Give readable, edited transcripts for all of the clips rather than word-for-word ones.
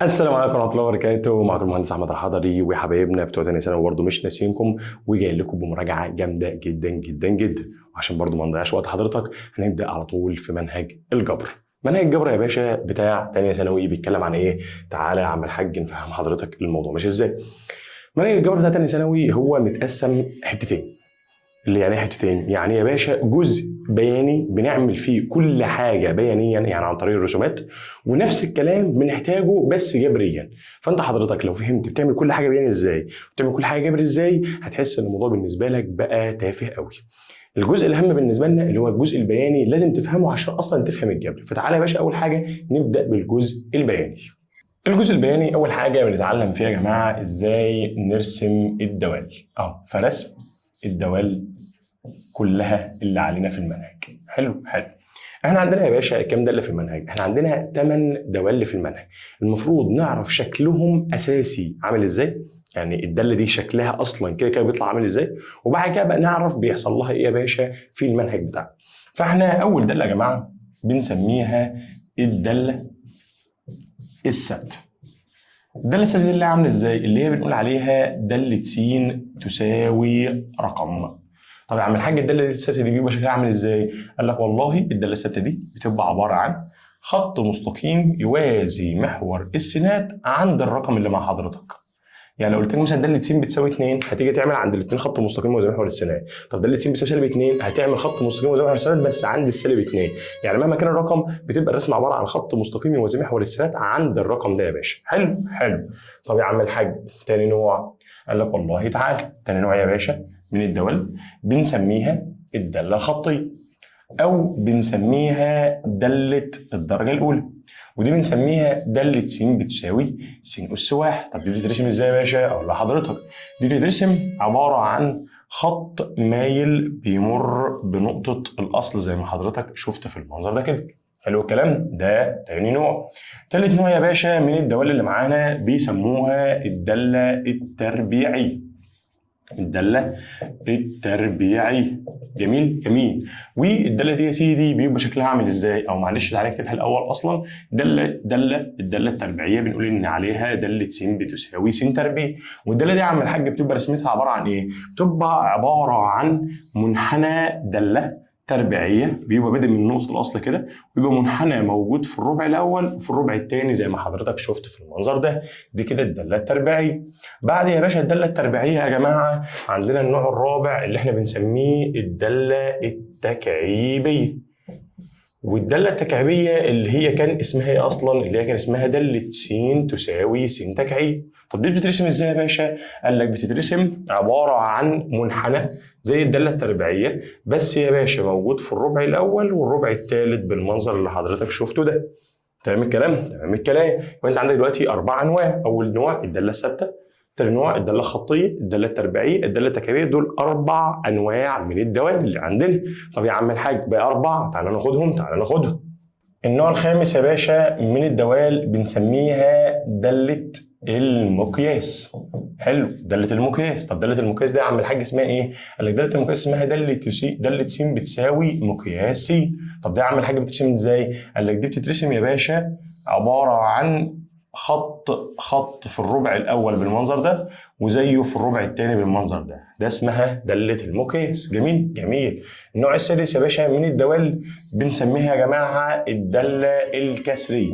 السلام عليكم ورحمه الله وبركاته. معكم المهندس احمد الحضري وحبايبنا بتوع تاني سنه، وبرضه مش ناسينكم وجاي لكم بمراجعه جامده جدا جدا جدا. وعشان برضه ما نضيعش وقت حضرتك هنبدا على طول في منهج الجبر. منهج الجبر يا باشا بتاع تانية ثانوي بيتكلم عن ايه؟ تعالى يا عم الحاج نفهم حضرتك الموضوع ماشي ازاي. منهج الجبر بتاع تانية ثانوي هو متقسم حتتين. اللي يعني حتتين يعني يا باشا جزء بياني بنعمل فيه كل حاجه بيانيا يعني عن طريق الرسومات، ونفس الكلام بنحتاجه بس جبريا. فانت حضرتك لو فهمت بتعمل كل حاجه بياني ازاي وبتعمل كل حاجه جبري ازاي هتحس ان الموضوع بالنسبه لك بقى تافه قوي. الجزء الاهم بالنسبه لنا اللي هو الجزء البياني لازم تفهمه عشان اصلا تفهم الجبر. فتعالى يا باشا اول حاجه نبدا بالجزء البياني. الجزء البياني اول حاجه بنتعلم فيها يا جماعه ازاي نرسم الدوال فرسم الدوال كلها اللي علينا في المنهج. حلو. احنا عندنا يا باشا كام داله في المنهج؟ احنا عندنا 8 دوال في المنهج. المفروض نعرف شكلهم اساسي عامل ازاي، يعني الداله دي شكلها اصلا كده كده بيطلع عامل ازاي، وبعد كده بقى نعرف بيحصل لها ايه يا باشا في المنهج بتاعنا. فاحنا اول داله يا جماعه بنسميها الداله الثابته. الداله الثابته دي اللي عامله ازاي؟ اللي هي بنقول عليها داله س تساوي رقم. طب يا عم الحاج الداله الثابته دي بيبقى شكلها عامل ازاي؟ قال لك والله الداله الثابته دي بتبقى عباره عن خط مستقيم يوازي محور السينات عند الرقم اللي مع حضرتك. يعني لو قلت لك مثلا داله س بتساوي 2 هتيجي تعمل عند الاثنين خط مستقيم يوازي محور السينات. طب داله س بتساوي سالب 2 هتعمل خط مستقيم يوازي محور السينات بس عند السالب 2. يعني مهما كان الرقم بتبقى الرسمه عباره عن خط مستقيم يوازي محور السينات عند الرقم ده يا باشا. حلو. طب يا عم الحاج تاني نوع، قال لك والله تعالى تاني نوع يا باشا من الدول بنسميها الداله الخطيه او بنسميها داله الدرجه الاولى، ودي بنسميها داله س بتساوي س اس واحد. طب دي بتترسم ازاي يا باشا؟ اقول لحضرتك دي بتترسم عباره عن خط مايل بيمر بنقطه الاصل زي ما حضرتك شفت في المنظر ده كده. حلو الكلام ده. تاني نوع. تالت نوع يا باشا من الدوال اللي معانا بيسموها الداله التربيعيه. الداله التربيعي. جميل. والداله دي يا سيدي بيبقى شكلها عامل ازاي؟ او معلش تعالى نكتبها الاول. اصلا الداله التربيعيه بنقول ان عليها داله س بتساوي س تربيع. والداله دي يا عم الحاج بتبقى رسمتها عباره عن ايه؟ بتبقى عباره عن منحنى داله تربيعيه بيبقى بادئ من نقطه الاصل كده، ويبقى منحنى موجود في الربع الاول وفي الربع الثاني زي ما حضرتك شفت في المنظر ده. دي كده الداله التربيعيه. بعد يا باشا الداله التربيعيه يا جماعه عندنا النوع الرابع اللي احنا بنسميه الداله التكعيبيه. والداله التكعيبيه اللي هي كان اسمها ايه اصلا؟ اللي هي كان اسمها داله س تساوي س تكعيب. طب دي بتترسم ازاي يا باشا؟ قال لك بتترسم عباره عن منحنى زي الداله التربيعيه بس يا باشا موجود في الربع الاول والربع الثالث بالمنظر اللي حضرتك شفته ده. تمام الكلام. وانت عندك دلوقتي 4 انواع. اول نوع الداله الثابته، تاني نوع الداله الخطيه، الداله التربيعيه، الداله التكعيبيه. دول 4 انواع من الدوال اللي عندنا. طب يا عم الحاج بقى 4، تعالى ناخدهم. النوع الخامس يا باشا من الدوال بنسميها داله المقياس. حلو. داله المقياس. طب داله المقياس دي يا عم الحاج اسمها ايه؟ قال لك داله المقياس اسمها داله س بتساوي مقياس س. طب ده يا عم الحاج بتترسم ازاي؟ قال لك دي بتترسم يا باشا عباره عن خط في الربع الاول بالمنظر ده وزيه في الربع الثاني بالمنظر ده اسمها داله المقياس. جميل. النوع السادس يا باشا من الدوال بنسميها يا جماعه الداله الكسريه.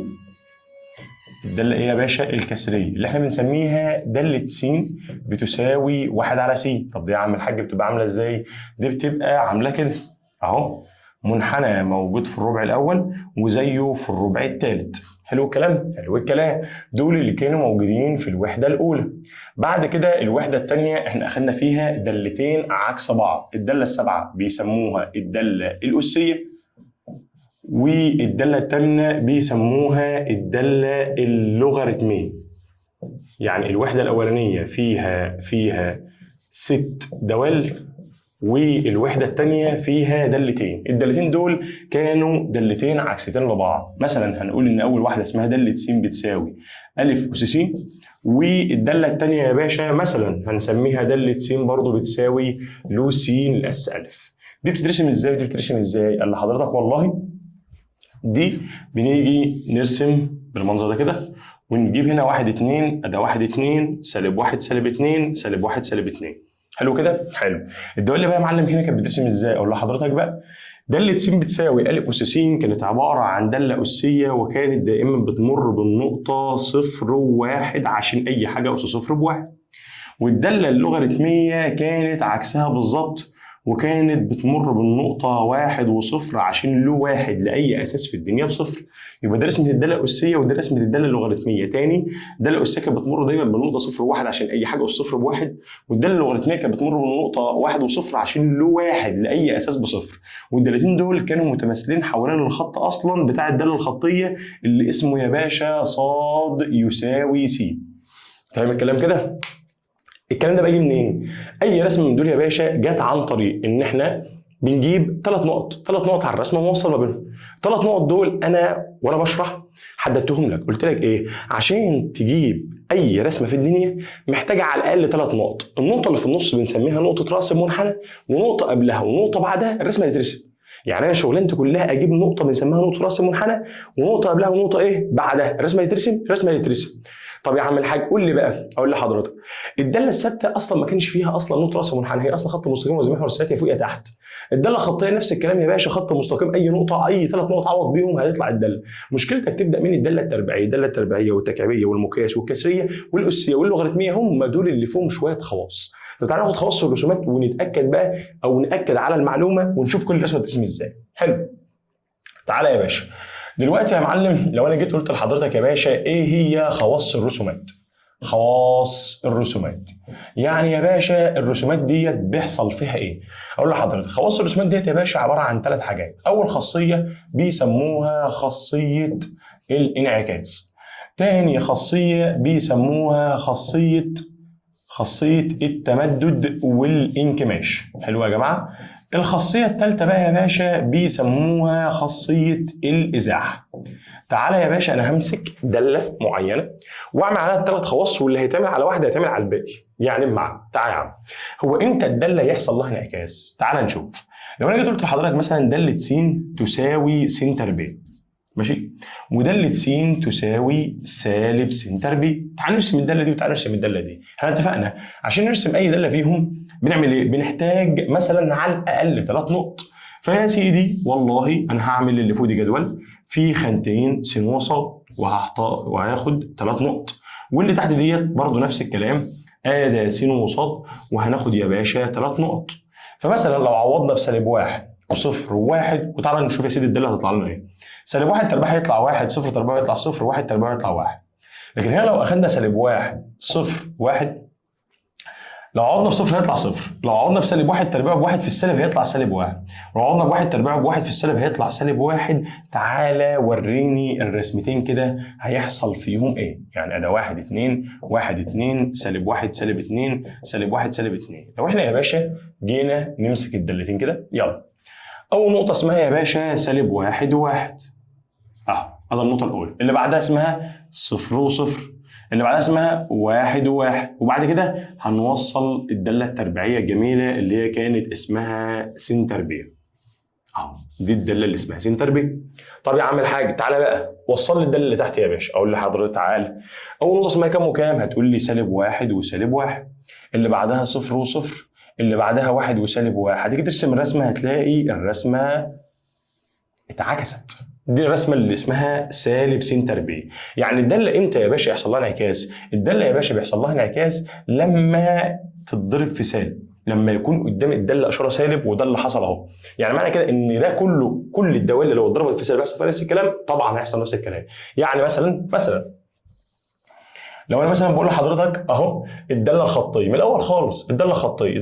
الداله ايه يا باشا؟ الكسريه، اللي احنا بنسميها داله س بتساوي 1 على س. طب دي يا عم الحاج بتبقى عامله ازاي؟ دي بتبقى عامله كده اهو، منحنى موجود في الربع الاول وزيه في الربع الثالث. حلو الكلام. دول اللي كانوا موجودين في الوحده الاولى. بعد كده الوحده الثانيه احنا اخذنا فيها دالتين عكس بعض. الداله السابعه بيسموها الداله الاسيه، والداله الثامنه بيسموها الداله اللوغاريتميه. يعني الوحده الاولانيه فيها 6 دوال، والوحده الثانيه فيها دالتين. الدالتين دول كانوا دالتين عكستين لبعض. مثلا هنقول ان اول واحده اسمها داله س بتساوي الف اس س، والداله الثانيه يا باشا مثلا هنسميها داله س برضه بتساوي ل س اس الف. دي بتترسم ازاي؟ قال لحضرتك والله دي بنيجي نرسم بالمنظر ده كده، ونجيب هنا 1 2 ده 1 2 سالب 1 سالب 2 سالب 1 سالب 2. حلو كده؟ حلو. الدوال بقى يا معلم هنا كانت بترسم ازاي؟ اقول لحضرتك بقى، دالة س بتساوي أ أس س كانت عبارة عن دالة أسية، وكانت دائما بتمر بالنقطة 0 و1 عشان أي حاجة أس 0 ب1. والدالة اللوغاريتمية كانت عكسها بالظبط، وكانت بتمر بالنقطة 1 و0 عشان له واحد لأي أساس في الدنيا بصفر. يبقى ده رسمة الدالة الأسية وده رسمة الدالة اللوغاريتمية. تاني، الدالة الأسية كانت بتمر دايما بالنقطة 0 و1 عشان أي حاجة أس 0 ب1، والدالة اللوغاريتمية كانت بتمر بالنقطة 1 و0 عشان له واحد لأي أساس بصفر. والدالتين دول كانوا متماثلين حوالين الخط أصلا بتاع الدالة الخطية اللي اسمه يا باشا ص يساوي س. تمام الكلام كده؟ الكلام ده بقى يجي منين؟ اي رسمه من دول يا باشا جت عن طريق ان احنا بنجيب 3 نقط على الرسمه ونوصل ما بينهم. 3 نقط دول انا وانا بشرح حددتهم لك، قلت لك ايه؟ عشان تجيب اي رسمه في الدنيا محتاجه على الاقل 3 نقط. النقطه اللي في النص بنسميها نقطه راس المنحنى، ونقطه قبلها ونقطه بعدها الرسمه اللي ترسم. يعني انا شغلانتي كلها اجيب نقطه بنسميها نقطه راس المنحنى، ونقطه قبلها ونقطه ايه؟ بعدها الرسمه اللي ترسم الرسمه اللي ترسم. طب يا عم الحاج قول لي بقى، اقول لحضرتك الداله الثابته اصلا ما كانش فيها اصلا نقطه راس منحنى، هي اصلا خط مستقيم وزي محور الثلاثيه فوق يا تحت. الداله الخطيه نفس الكلام يا باشا، خط مستقيم اي نقطه اي 3 نقط عوض بيهم هيطلع الداله. مشكلتك تبدا من الداله التربيعيه، الداله التربيعيه والتكعيبيه والمقياس والكسريه والاسيه واللوغاريتميه، هم دول اللي فيهم شويه خواص. فتعالى ناخد خواص الرسومات ونتاكد بقى، او ناكد على المعلومه ونشوف كل رسمه بترسم ازاي. حلو. تعالى يا باشا دلوقتي يا معلم، لو انا جيت قلت لحضرتك يا باشا ايه هي خواص الرسومات؟ خواص الرسومات يعني يا باشا الرسومات ديت بيحصل فيها ايه؟ اقول لحضرتك خواص الرسومات ديت يا باشا عباره عن 3 حاجات. اول خاصيه بيسموها خاصيه الانعكاس. تاني خاصيه بيسموها خاصيه التمدد والانكماش. حلو يا جماعه؟ الخاصيه الثالثه بقى يا باشا بيسموها خاصيه الازاحه. تعالى يا باشا انا همسك داله معينه واعمل عليها 3 خواص، واللي هيتعمل على واحده هيتعمل على الباقي. يعني بمعنى تعالى يا عم، هو امتى الداله يحصل لها انعكاس؟ تعالى نشوف. لو انا جيت قلت لحضرتك مثلا داله س تساوي س تربيع، ماشي، وداله س تساوي سالب س تربيع. تعال نرسم الداله دي وتعال نرسم الداله دي. احنا اتفقنا عشان نرسم اي داله فيهم بنعمل ايه؟ بنحتاج مثلا على الاقل 3 نقط. فيا سيدي والله انا هعمل اللي فوق دي جدول في خانتين س وصاد، وهاخد 3 نقط، واللي تحت ديت برضو نفس الكلام ادي س وصاد، وهناخد يا باشا 3 نقط. فمثلا لو عوضنا بسالب 1 وصفر وواحد، وتعالى نشوف يا سيدي الداله هتطلع لنا ايه. سالب 1 تربيع هيطلع 1، صفر تربيع هيطلع 0، 1 تربيع هيطلع 1. لكن هنا لو اخدنا سالب 1 0 1، لو عوضنا بصفر هيطلع صفر، لو عوضنا بسالب 1 تربيع ب1 في السالب هيطلع سالب 1، ولو عوضنا ب1 تربيع ب1 في السالب هيطلع سالب 1. تعالى وريني الرسمتين كده هيحصل فيهم ايه؟ يعني ادي 1 2 1 2 سالب 1 سالب 2 سالب 1 سالب 2. لو احنا يا باشا جينا نمسك الدالتين كده، يلا. اول نقطه اسمها يا باشا سالب 1 و1، ادي النقطه الاولى. اللي بعدها اسمها 0 و0، اللي بعدها اسمها 1 و1، وبعد كده هنوصل الداله التربيعيه الجميله اللي هي كانت اسمها س تربيع. دي الداله اللي اسمها س تربيع. طب يا عم الحاج تعالى بقى وصل لي الداله اللي تحت يا باشا. اقول لحضرتك تعالى، اول نقطه اسمها كام وكام؟ هتقول لي سالب 1 وسالب 1، اللي بعدها 0 و0، اللي بعدها 1 وسالب 1. هتيجي ترسم الرسمه هتلاقي الرسمه اتعكست. دي الرسمه اللي اسمها سالب س تربيع. يعني الداله امتى يا باشا يحصل لها انعكاس؟ الداله يا باشا بيحصل لها انعكاس لما تتضرب في سالب، لما يكون قدام الداله اشاره سالب، وده اللي حصل اهو. يعني معنى كده ان ده كل الدوال اللي لو اتضربت في سالب هيحصل نفس الكلام، طبعا هيحصل نفس الكلام. يعني مثلا لو انا مثلا بقول لحضرتك اهو الداله الخطيه من الاول خالص، الداله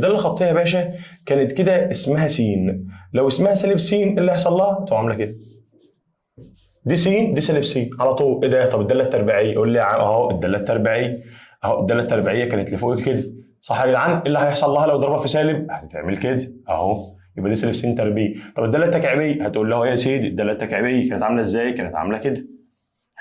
الخطيه يا باشا كانت كده اسمها س. لو اسمها سالب س اللي هيحصل لها تبقى عامله كده، دي س دي سالب س على طول. ايه ده؟ طب الداله التربيعيه، قول لي اهو الداله التربيعيه، اهو الداله التربيعيه كانت لفوق كده، صح يا جدعان؟ ايه اللي هيحصل لها لو ضربها في سالب؟ هتتعمل كده اهو، يبقى دي سالب س تربيع. طب الداله التكعيبيه هتقول له يا سيدي الداله التكعيبيه كانت عامله ازاي؟ كانت عامله كده.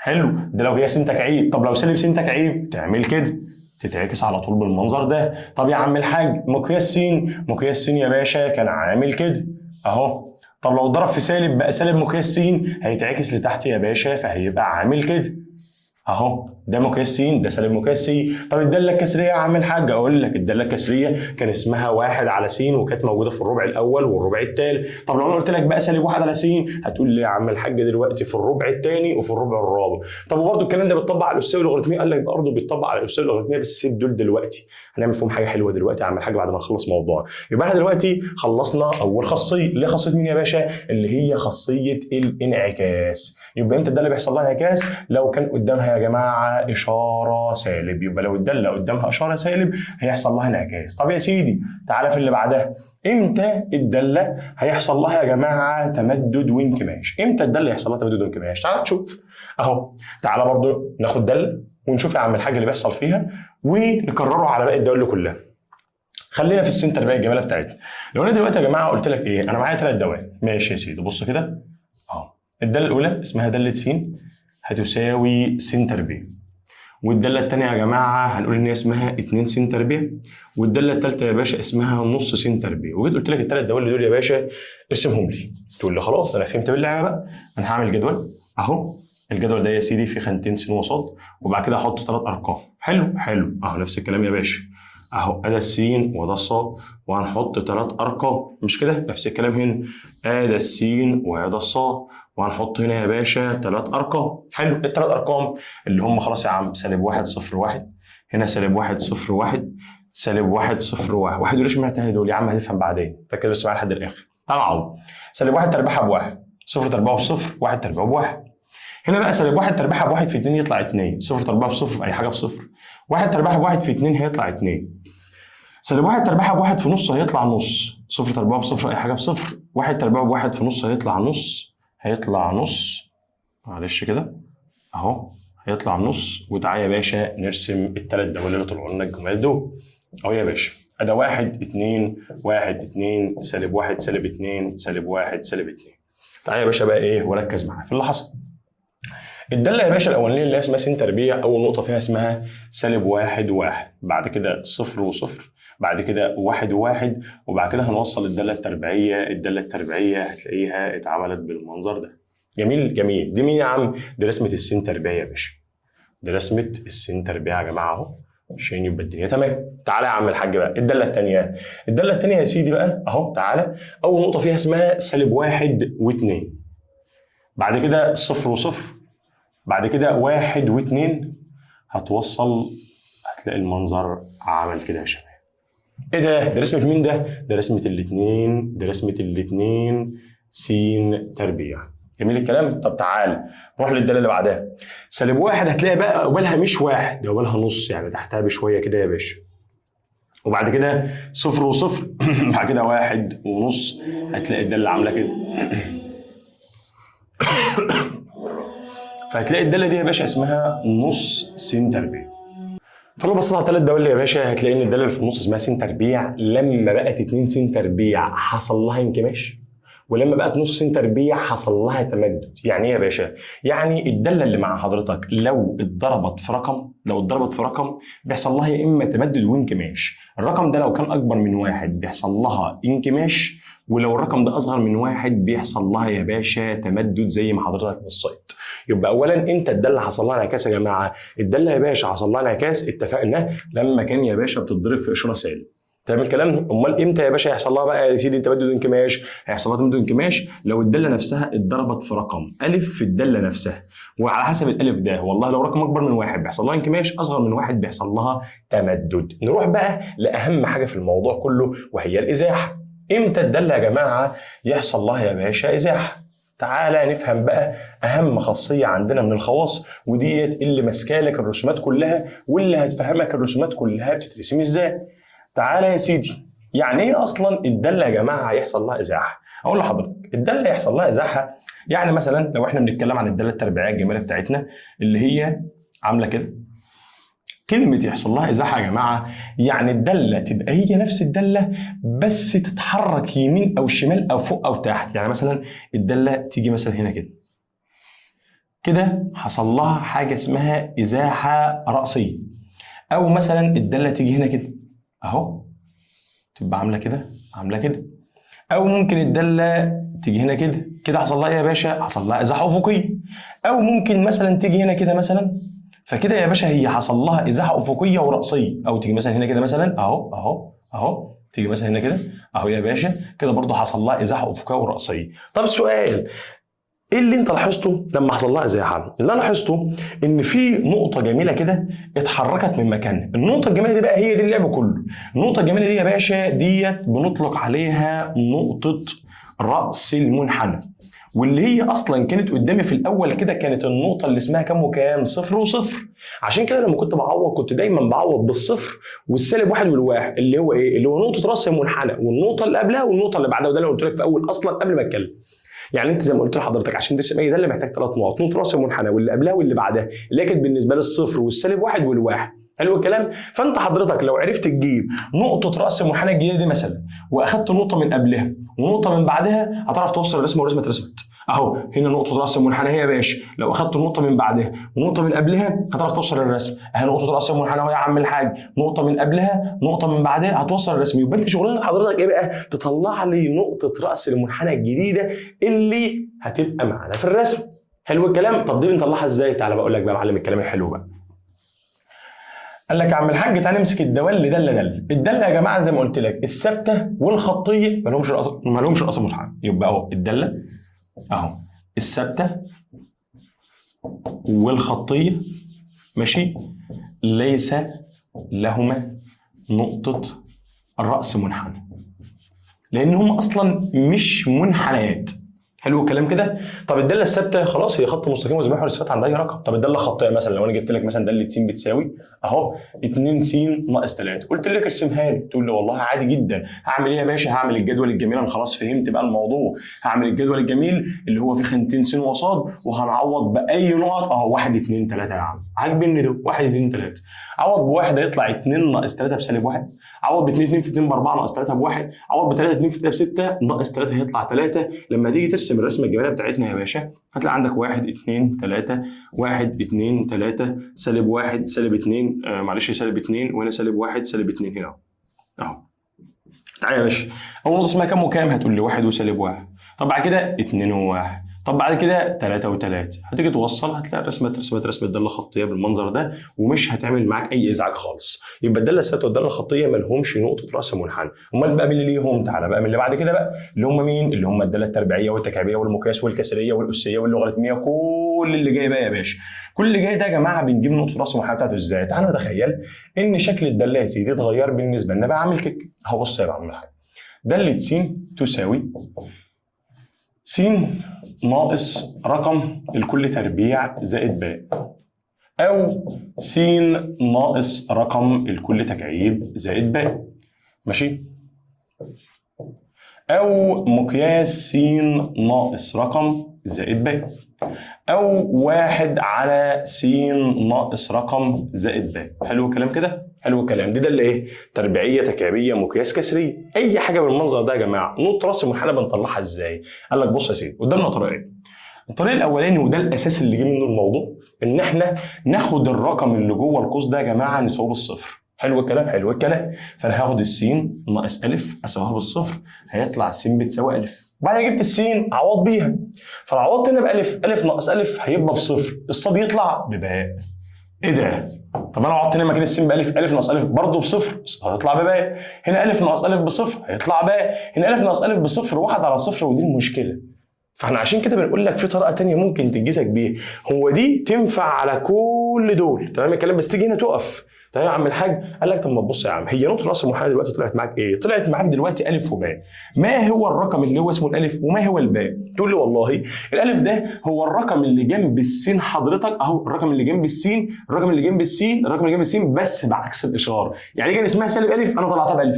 حلو، ده لو هي س تكعيب. طب لو سالب س تكعيب تعمل كده، تتعكس على طول بالمنظر ده. طب يا عم الحاج مقياس س يا باشا كان عامل كده اهو، طب لو ضرب في سالب بقى سالب مقياس س، هيتعكس لتحت يا باشا، فهيبقى عامل كده اهو، ده مقياس س ده سالب مقياس س. طب الداله الكسريه يا عم الحاج، اقول لك الداله الكسريه كان اسمها 1 على س، وكانت موجوده في الربع الاول والربع الثالث. طب لو انا قلت لك بقى سالب 1 على س، هتقول لي يا عم الحاج دلوقتي في الربع الثاني وفي الربع الرابع. طب وبرده الكلام ده بيتطبق على الاسيه واللوغاريتميه، قال لك برضه بيتطبق على الاسيه واللوغاريتميه، بس سيب دول دلوقتي، هنعمل فيهم حاجه حلوه دلوقتي يا عم الحاج بعد ما نخلص موضوع. يبقى احنا دلوقتي خلصنا اول خاصيه، اللي هي خاصيه مين يا باشا؟ اللي هي خاصيه الانعكاس. يبقى امتى الداله بيحصل لها انعكاس؟ لو كان قدامها يا جماعه اشاره سالب. يبقى لو الداله قدامها اشاره سالب هيحصل لها انعكاس. طب يا سيدي تعالى في اللي بعدها، امتى الداله هيحصل لها يا جماعه تمدد وانكماش؟ امتى الداله يحصل لها تمدد وانكماش؟ تعالى نشوف اهو. تعالى برضو ناخد داله ونشوف يا عم الحاج اللي بيحصل فيها ونكرره على باقي الدوال كلها. خلينا في السنتر بقى الجماله بتاعتنا. لو انا دلوقتي يا جماعه قلت لك ايه، انا معايا 3 دوال، ماشي يا سيدي، بص كده اهو. الداله الاولى اسمها داله س هتساوي س تربيع، والداله الثانيه يا جماعه هنقول ان هي اسمها 2 س تربيع، والداله الثالثه يا باشا اسمها نص س تربيع. وجيت قلت لك الثلاث دوال دول يا باشا ارسمهم لي، تقول لي خلاص انا فهمت بالله بقى، انا هعمل جدول اهو. الجدول ده يا سيدي فيه خانتين س وص، وبعد كده احط 3 ارقام. حلو اهو، نفس الكلام يا باشا اهو، ادي السين وده الصاد، وهنحط 3 ارقام، مش كده؟ نفس الكلام هنا، ادي السين وهذا الصاد، وهنحط هنا يا باشا 3 ارقام. حلو، الثلاث ارقام اللي هم خلاص يا عم سالب 1 0 1، هنا سالب 1 0 1، سالب 1 0 1. واحد يقول لي اشمعنى دول يا عم؟ هتفهم بعدين، ركز بس معايا لحد الاخر. تعال نعوض. سالب 1 تربيعها بواحد، 0 تربيعه بصفر، 1 تربيعه بواحد. هنا بقى سالب 1 تربيعها بواحد في 2 يطلع 2، 0 تربيعها بصفر في اي حاجه بصفر، 1 تربيعها بواحد في 2 هيطلع 2. سالب 1 تربيعها بواحد في نص هيطلع نص، 0 تربيعها بصفر اي حاجه بصفر، 1 تربيعها بواحد في نص هيطلع نص، هيطلع نص، معلش كده اهو، هيطلع نص. وتعالى يا باشا نرسم الثلاث دوال اللي طلعوا لنا الجمال دول اهو يا باشا. ادا 1 2 1 2 سالب 1 سالب 2 سالب 1 سالب 2. تعالى يا باشا بقى ايه وركز معايا في اللي حصل. الداله يا باشا الاولانيه اللي هي اسمها س تربيع، اول نقطه فيها اسمها سالب 1 1، بعد كده صفر وصفر، بعد كده 1 1، وبعد كده هنوصل الداله التربيعيه. الداله التربيعيه هتلاقيها اتعملت بالمنظر ده. جميل جميل. دي مين يا عم؟ دي رسمه السين تربيع يا باشا، دي رسمه السين تربيع يا جماعه اهو، عشان يبقى الدنيا تمام. تعالى يا عم الحاج بقى الداله الثانيه. الداله الثانيه يا سيدي بقى اهو، تعالى. اول نقطه فيها اسمها سالب 1 و2، بعد كده صفر وصفر، بعد كده 1 و2، هتوصل هتلاقي المنظر عمل كده يا شباب. ايه ده؟ ده رسمه مين ده؟ ده رسمه الاثنين، ده رسمه الاثنين س تربيع. جميل الكلام. طب تعال نروح للداله اللي بعدها. سالب 1 هتلاقي بقى قبالها مش 1، ده قبالها نص، يعني تحتها بشويه كده يا باشا. وبعد كده صفر وصفر بعد كده 1 ونص، هتلاقي الداله عامله كده فهتلاقي الداله دي يا باشا اسمها نص س تربيع. فلو بصينا على ثلاث دوال يا باشا هتلاقي ان الداله اللي في النص اسمها س تربيع، لما بقت 2 س تربيع حصل لها انكماش، ولما بقت نص س تربيع حصل لها تمدد. يعني ايه يا باشا؟ يعني الداله اللي مع حضرتك لو اتضربت في رقم بيحصل لها يا اما تمدد وانكماش. الرقم ده لو كان اكبر من 1 بيحصل لها انكماش، ولو الرقم ده اصغر من 1 بيحصل لها يا باشا تمدد زي ما حضرتك بصيت. يبقى اولا انت الداله حصل لها انعكاس يا جماعه. الداله يا باشا حصل لها انعكاس، اتفقنا لما كان يا باشا بتتضرب في اشاره سالب. تمام الكلام؟ امال امتى يا باشا هيحصل لها بقى يا سيدي تمدد وانكماش؟ هيحصل لها تمدد وانكماش لو الداله نفسها اتضربت في رقم الف في الداله نفسها، وعلى حسب الالف ده والله لو رقم اكبر من 1 بيحصل لها انكماش، اصغر من 1 بيحصل لها تمدد. نروح بقى لاهم حاجه في الموضوع كله وهي الازاحه. امتى الداله يا جماعه يحصل لها يا باشا ازاحه؟ تعالى نفهم بقى اهم خاصيه عندنا من الخواص، وديت اللي ماسكالك الرسومات كلها واللي هتفهمك الرسومات كلها بتترسم ازاي. تعالى يا سيدي، يعني ايه اصلا الداله يا جماعه هيحصل لها ازاحه؟ اقول لحضرتك الداله هيحصل لها ازاحه، يعني مثلا لو احنا بنتكلم عن الداله التربيعيه الجميله بتاعتنا اللي هي عامله كده. كلمة يحصل لها إزاحة يا جماعة يعني الدالة تبقى هي نفس الدالة بس تتحرك يمين أو شمال أو فوق أو تحت. يعني مثلا الدالة تيجي مثلا هنا كده كده حصل لها حاجة اسمها إزاحة رأسية، أو مثلا الدالة تيجي هنا كده أهو تبقى عاملة كده، أو ممكن الدالة تيجي هنا كده حصل لها ايه يا باشا؟ حصل لها ازاحه افقيه. او ممكن مثلا تيجي هنا كده مثلا، فكده يا باشا هي حصل لها ازاحه افقيه وراسيه. او تيجي مثلا هنا كده مثلا اهو تيجي مثلا هنا كده اهو يا باشا، كده برضه حصل لها ازاحه افقيه وراسيه. طب السؤال، ايه اللي انت لاحظته لما حصل لها ازاحه؟ اللي انا لاحظته ان في نقطه جميله كده اتحركت من مكانها. النقطه الجميله دي بقى هي دي اللعب كله. النقطه الجميله دي يا باشا ديت بنطلق عليها نقطه راس المنحنى، واللي هي اصلا كانت قدامي في الاول كده كانت النقطه اللي اسمها كام وكام؟ 0 و0. عشان كده لما كنت بعوض كنت دايما بعوض بالصفر والسالب واحد والواحد، اللي هو ايه؟ اللي هو نقطه راس المنحنى والنقطه اللي قبلها والنقطه اللي بعدها. وده اللي قلت لك في اول اصلا قبل ما اتكلم. يعني انت زي ما قلت لحضرتك عشان ترسم اي داله محتاج 3 نقط، نقطه راس المنحنى واللي قبلها واللي بعدها، اللي كانت بالنسبه لي الصفر والسالب واحد والواحد. حلو الكلام؟ فانت حضرتك لو عرفت تجيب نقطه راس المنحنى الجديده دي مثلا واخدت نقطه من قبلها ونقطه من بعدها، هتعرف توصل الرسمه والرسمه اترسمت. اهو هنا نقطه راس المنحنى هي يا باشا، لو اخدت النقطه من بعدها ونقطه من قبلها هتعرف توصل الرسم. اهي نقطه راس المنحنى اهو يا عم الحاج، نقطه من قبلها نقطه من بعدها هتوصل الرسم. يبقى انت شغلانه حضرتك ايه بقى؟ تطلع لي نقطه راس المنحنى الجديده اللي هتبقى معانا في الرسم. حلو الكلام؟ طب دي بنطلعها ازاي؟ تعالى بقول لك بقى يا معلم الكلام الحلو بقى. قال لك يا عم الحاج تعالى نمسك الدوال داله. الداله يا جماعه زي ما قلت لك الثابته والخطيه ما لهمش راس منحنى. يبقى اهو الداله اهو الثابته والخطيه ماشي ليس لهما نقطه الراس منحنى، لان هم اصلا مش منحنيات. حلو الكلام كده؟ طب الداله الثابته خلاص هي خط مستقيم وزي الصفات عند اي رقم. طب الداله الخطيه مثلا لو انا جبت لك مثلا داله س بتساوي اهو 2 س ناقص 3، قلت لك ارسمها لي، تقول لي والله عادي جدا. هعمل ايه يا باشا؟ هعمل الجدول الجميل. انا خلاص فهمت بقى الموضوع. هعمل الجدول الجميل اللي هو فيه خانتين س وصاد وهنعوض باي نقط اهو 1 2 3 يا عم. عاجبني ده 1 2 3. عوض بواحد هيطلع 2 ناقص 3 بسالب 1. عوض ب 2 2 في 2 ب 4 ناقص 3 ب1. عوض ب 3 2 في 3 ب 6 ناقص 3 هيطلع 3. لما تيجي ترسم الرسمه الجميله بتاعتنا يا باشا هتلاقي عندك 1 2 3 1 2 3 سالب 1 سالب 2 معلش سالب 2 وهنا سالب 1 سالب 2 هنا اهو. تعالى يا باشا اول نقطه اسمها كام وكام؟ هتقول لي 1 وسالب 1. طب بعد كده 2 و1. طب بعد كده 3 و3. هتيجي توصل هتلاقي رسمه داله خطيه بالمنظر ده ومش هتعمل معاك اي ازعاج خالص. يبقى الداله الثابته والداله الخطيه ما لهمش نقطه راس منحنى. امال بقى مين اللي ليهم؟ تعالى بقى من اللي بعد كده بقى اللي هم مين؟ اللي هم الداله التربيعيه والتكعيبيه والمقياس والكسريه والاسيه واللوغاريتميه. كل اللي جاي بقى يا باشا، كل اللي جاي ده يا جماعه بنجيب نقطه راس المنحنى بتاعته ازاي؟ تعالى نتخيل ان شكل الداله دي اتغير بالنسبه لنا بقى. عامل كده اهو. بص يا عم الحاج، داله س تساوي س ناقص رقم الكل تربيع زائد باء، أو س ناقص رقم الكل تكعيب زائد باء ماشي، أو مقياس س ناقص رقم زائد باء، أو 1 على س ناقص رقم زائد باء. حلو الكلام كده؟ حلو الكلام. دي اللي ايه؟ تربيعيه تكعيبيه مقياس كسريه. اي حاجه بالمنظر ده يا جماعه نقطه راس المنحنى بنطلعها ازاي؟ قال لك بص يا سيدي قدامنا طريقين. الطريق الاولاني وده الاساس اللي جه منه الموضوع ان احنا ناخد الرقم اللي جوه القوس ده يا جماعه نساويه بالصفر. حلو الكلام؟ حلو الكلام. فانا هاخد السين ناقص الف اساويها بالصفر هيطلع س بتساوي الف. بعد جبت السين اعوض بيها، فالعوضت هنا بالف، الف ناقص الف هيبقى بصفر، الصاد يطلع بباء. ايه ده؟ طب انا عوضت هنا مكان السين بالف، الف ناقص الف برضه بصفر هيطلع بباء. هنا الف ناقص الف بصفر هيطلع باء. هنا الف ناقص الف بصفر 1 على صفر، ودي المشكله. فاحنا عشان كده بنقول لك في طريقه ثانيه ممكن تنجزك بيها. هو دي تنفع على كل دول تمام الكلام، بس تيجي هنا تقف. طيب يا عم الحاج، قال لك طب ما تبص يا عم، هي نقطه راس المنحنى دلوقتي طلعت معاك ايه؟ طلعت معاك دلوقتي الف وباء. ما هو الرقم اللي هو اسمه الالف وما هو الباء؟ تقول لي والله الالف ده هو الرقم اللي جنب السين حضرتك اهو، الرقم اللي جنب السين، الرقم اللي جنب السين، الرقم اللي جنب السين بس بعكس الاشاره. يعني كان اسمها سالب الف انا طلعتها بالف.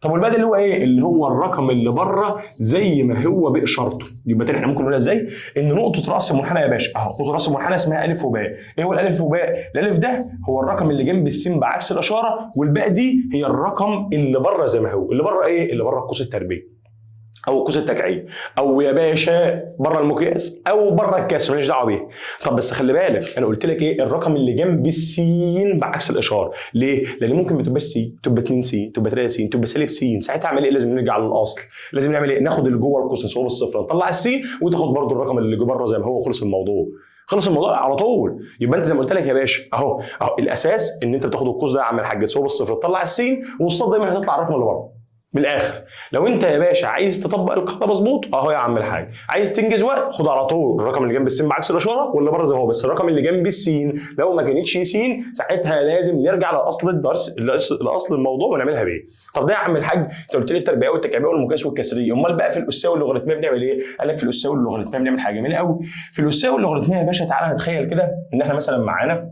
طب والباقي اللي هو ايه؟ اللي هو الرقم اللي بره زي ما هو باشارته. يبقى تاني احنا ممكن نقولها ازاي؟ ان نقطه راس المنحنى يا باشا اهو، نقطه راس المنحنى اسمها الف وباء. ايه هو الالف وباء؟ الالف ده هو الرقم اللي جنب السين بعكس الاشاره، والباء دي هي الرقم اللي بره زي ما هو. اللي بره ايه؟ اللي بره القوس التربيعي. او القوس التكعيب، او يا باشا بره المقياس او بره الكسر، ماليش دعوه بيها. طب بس خلي بالك انا قلت لك ايه؟ الرقم اللي جنب السين بعكس الاشاره. ليه؟ لان ممكن ما تبقاش سي، تبقى 2 سي، تبقى 3 سي، تبقى سالب سين. ساعتها اعمل ايه؟ لازم نرجع للاصل. لازم نعمل ايه؟ ناخد اللي جوه القوس نساوي بالصفر، نطلع السي، وتاخد برده الرقم اللي بره زي ما هو. خلص الموضوع. خلص الموضوع على طول. يبقى انت زي ما قلت لك يا باشا اهو الاساس ان انت بتاخد القوس ده يا عم الحاج تساوي بالصفر، تطلع السين، والصاد دايما هتطلع الرقم اللي بره. من الاخر لو انت يا باشا عايز تطبق القاعده مظبوط اهو يا عم الحاج، عايز تنجز وقت خد على طول الرقم اللي جنب السين بعكس الاشاره واللي بره زي ما هو، بس الرقم اللي جنب السين لو ما كانتش سين ساعتها لازم نرجع لاصل الدرس، لاصل الموضوع ونعملها بايه. طب ده يا عم الحاج انت قلت لي التربيعيه والتكعيبيه والمقياس والكسريه، امال بقى في الاساوي واللوغاريتميه بنعمل ايه؟ قال لك في الاساوي واللوغاريتميه بنعمل حاجه جميله قوي. في الاساوي واللوغاريتميه يا باشا تعالى نتخيل كده ان احنا مثلا معانا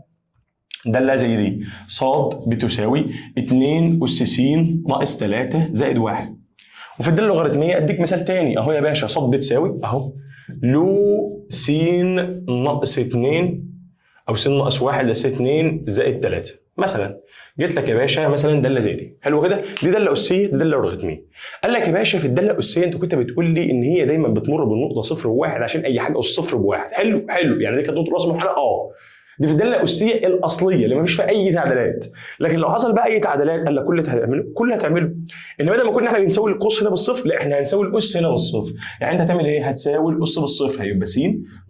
دالة زي دي صاد بتساوي 2 أس س ناقص 3 زائد 1. وفي الداله اللوغاريتميه اديك مثال تاني اهو يا باشا، صاد بتساوي اهو لو س ناقص 2 او س ناقص 1 اس 2 زائد 3 مثلا. جيت لك يا باشا مثلا داله زي دي، حلو كده، دي داله اسيه دي داله لوغاريتميه. قال لك يا باشا في الداله الاسيه انت كنت بتقول لي ان هي دايما بتمر بالنقطه 0 و1 عشان اي حاجه اس 0 ب1. حلو يعني دي كانت نقطه راس محل دي في الداله الاسيه الاصليه اللي ما فيش فيها اي تعديلات. لكن لو حصل بقى اي تعديلات قال لك كل اللي هتعمله ان بدل ما كنا احنا بنساوي القوس هنا بالصفر، لا احنا هنساوي الاس هنا بالصفر. يعني انت هتعمل ايه؟ هتساوي الاس بالصفر، هيبقى س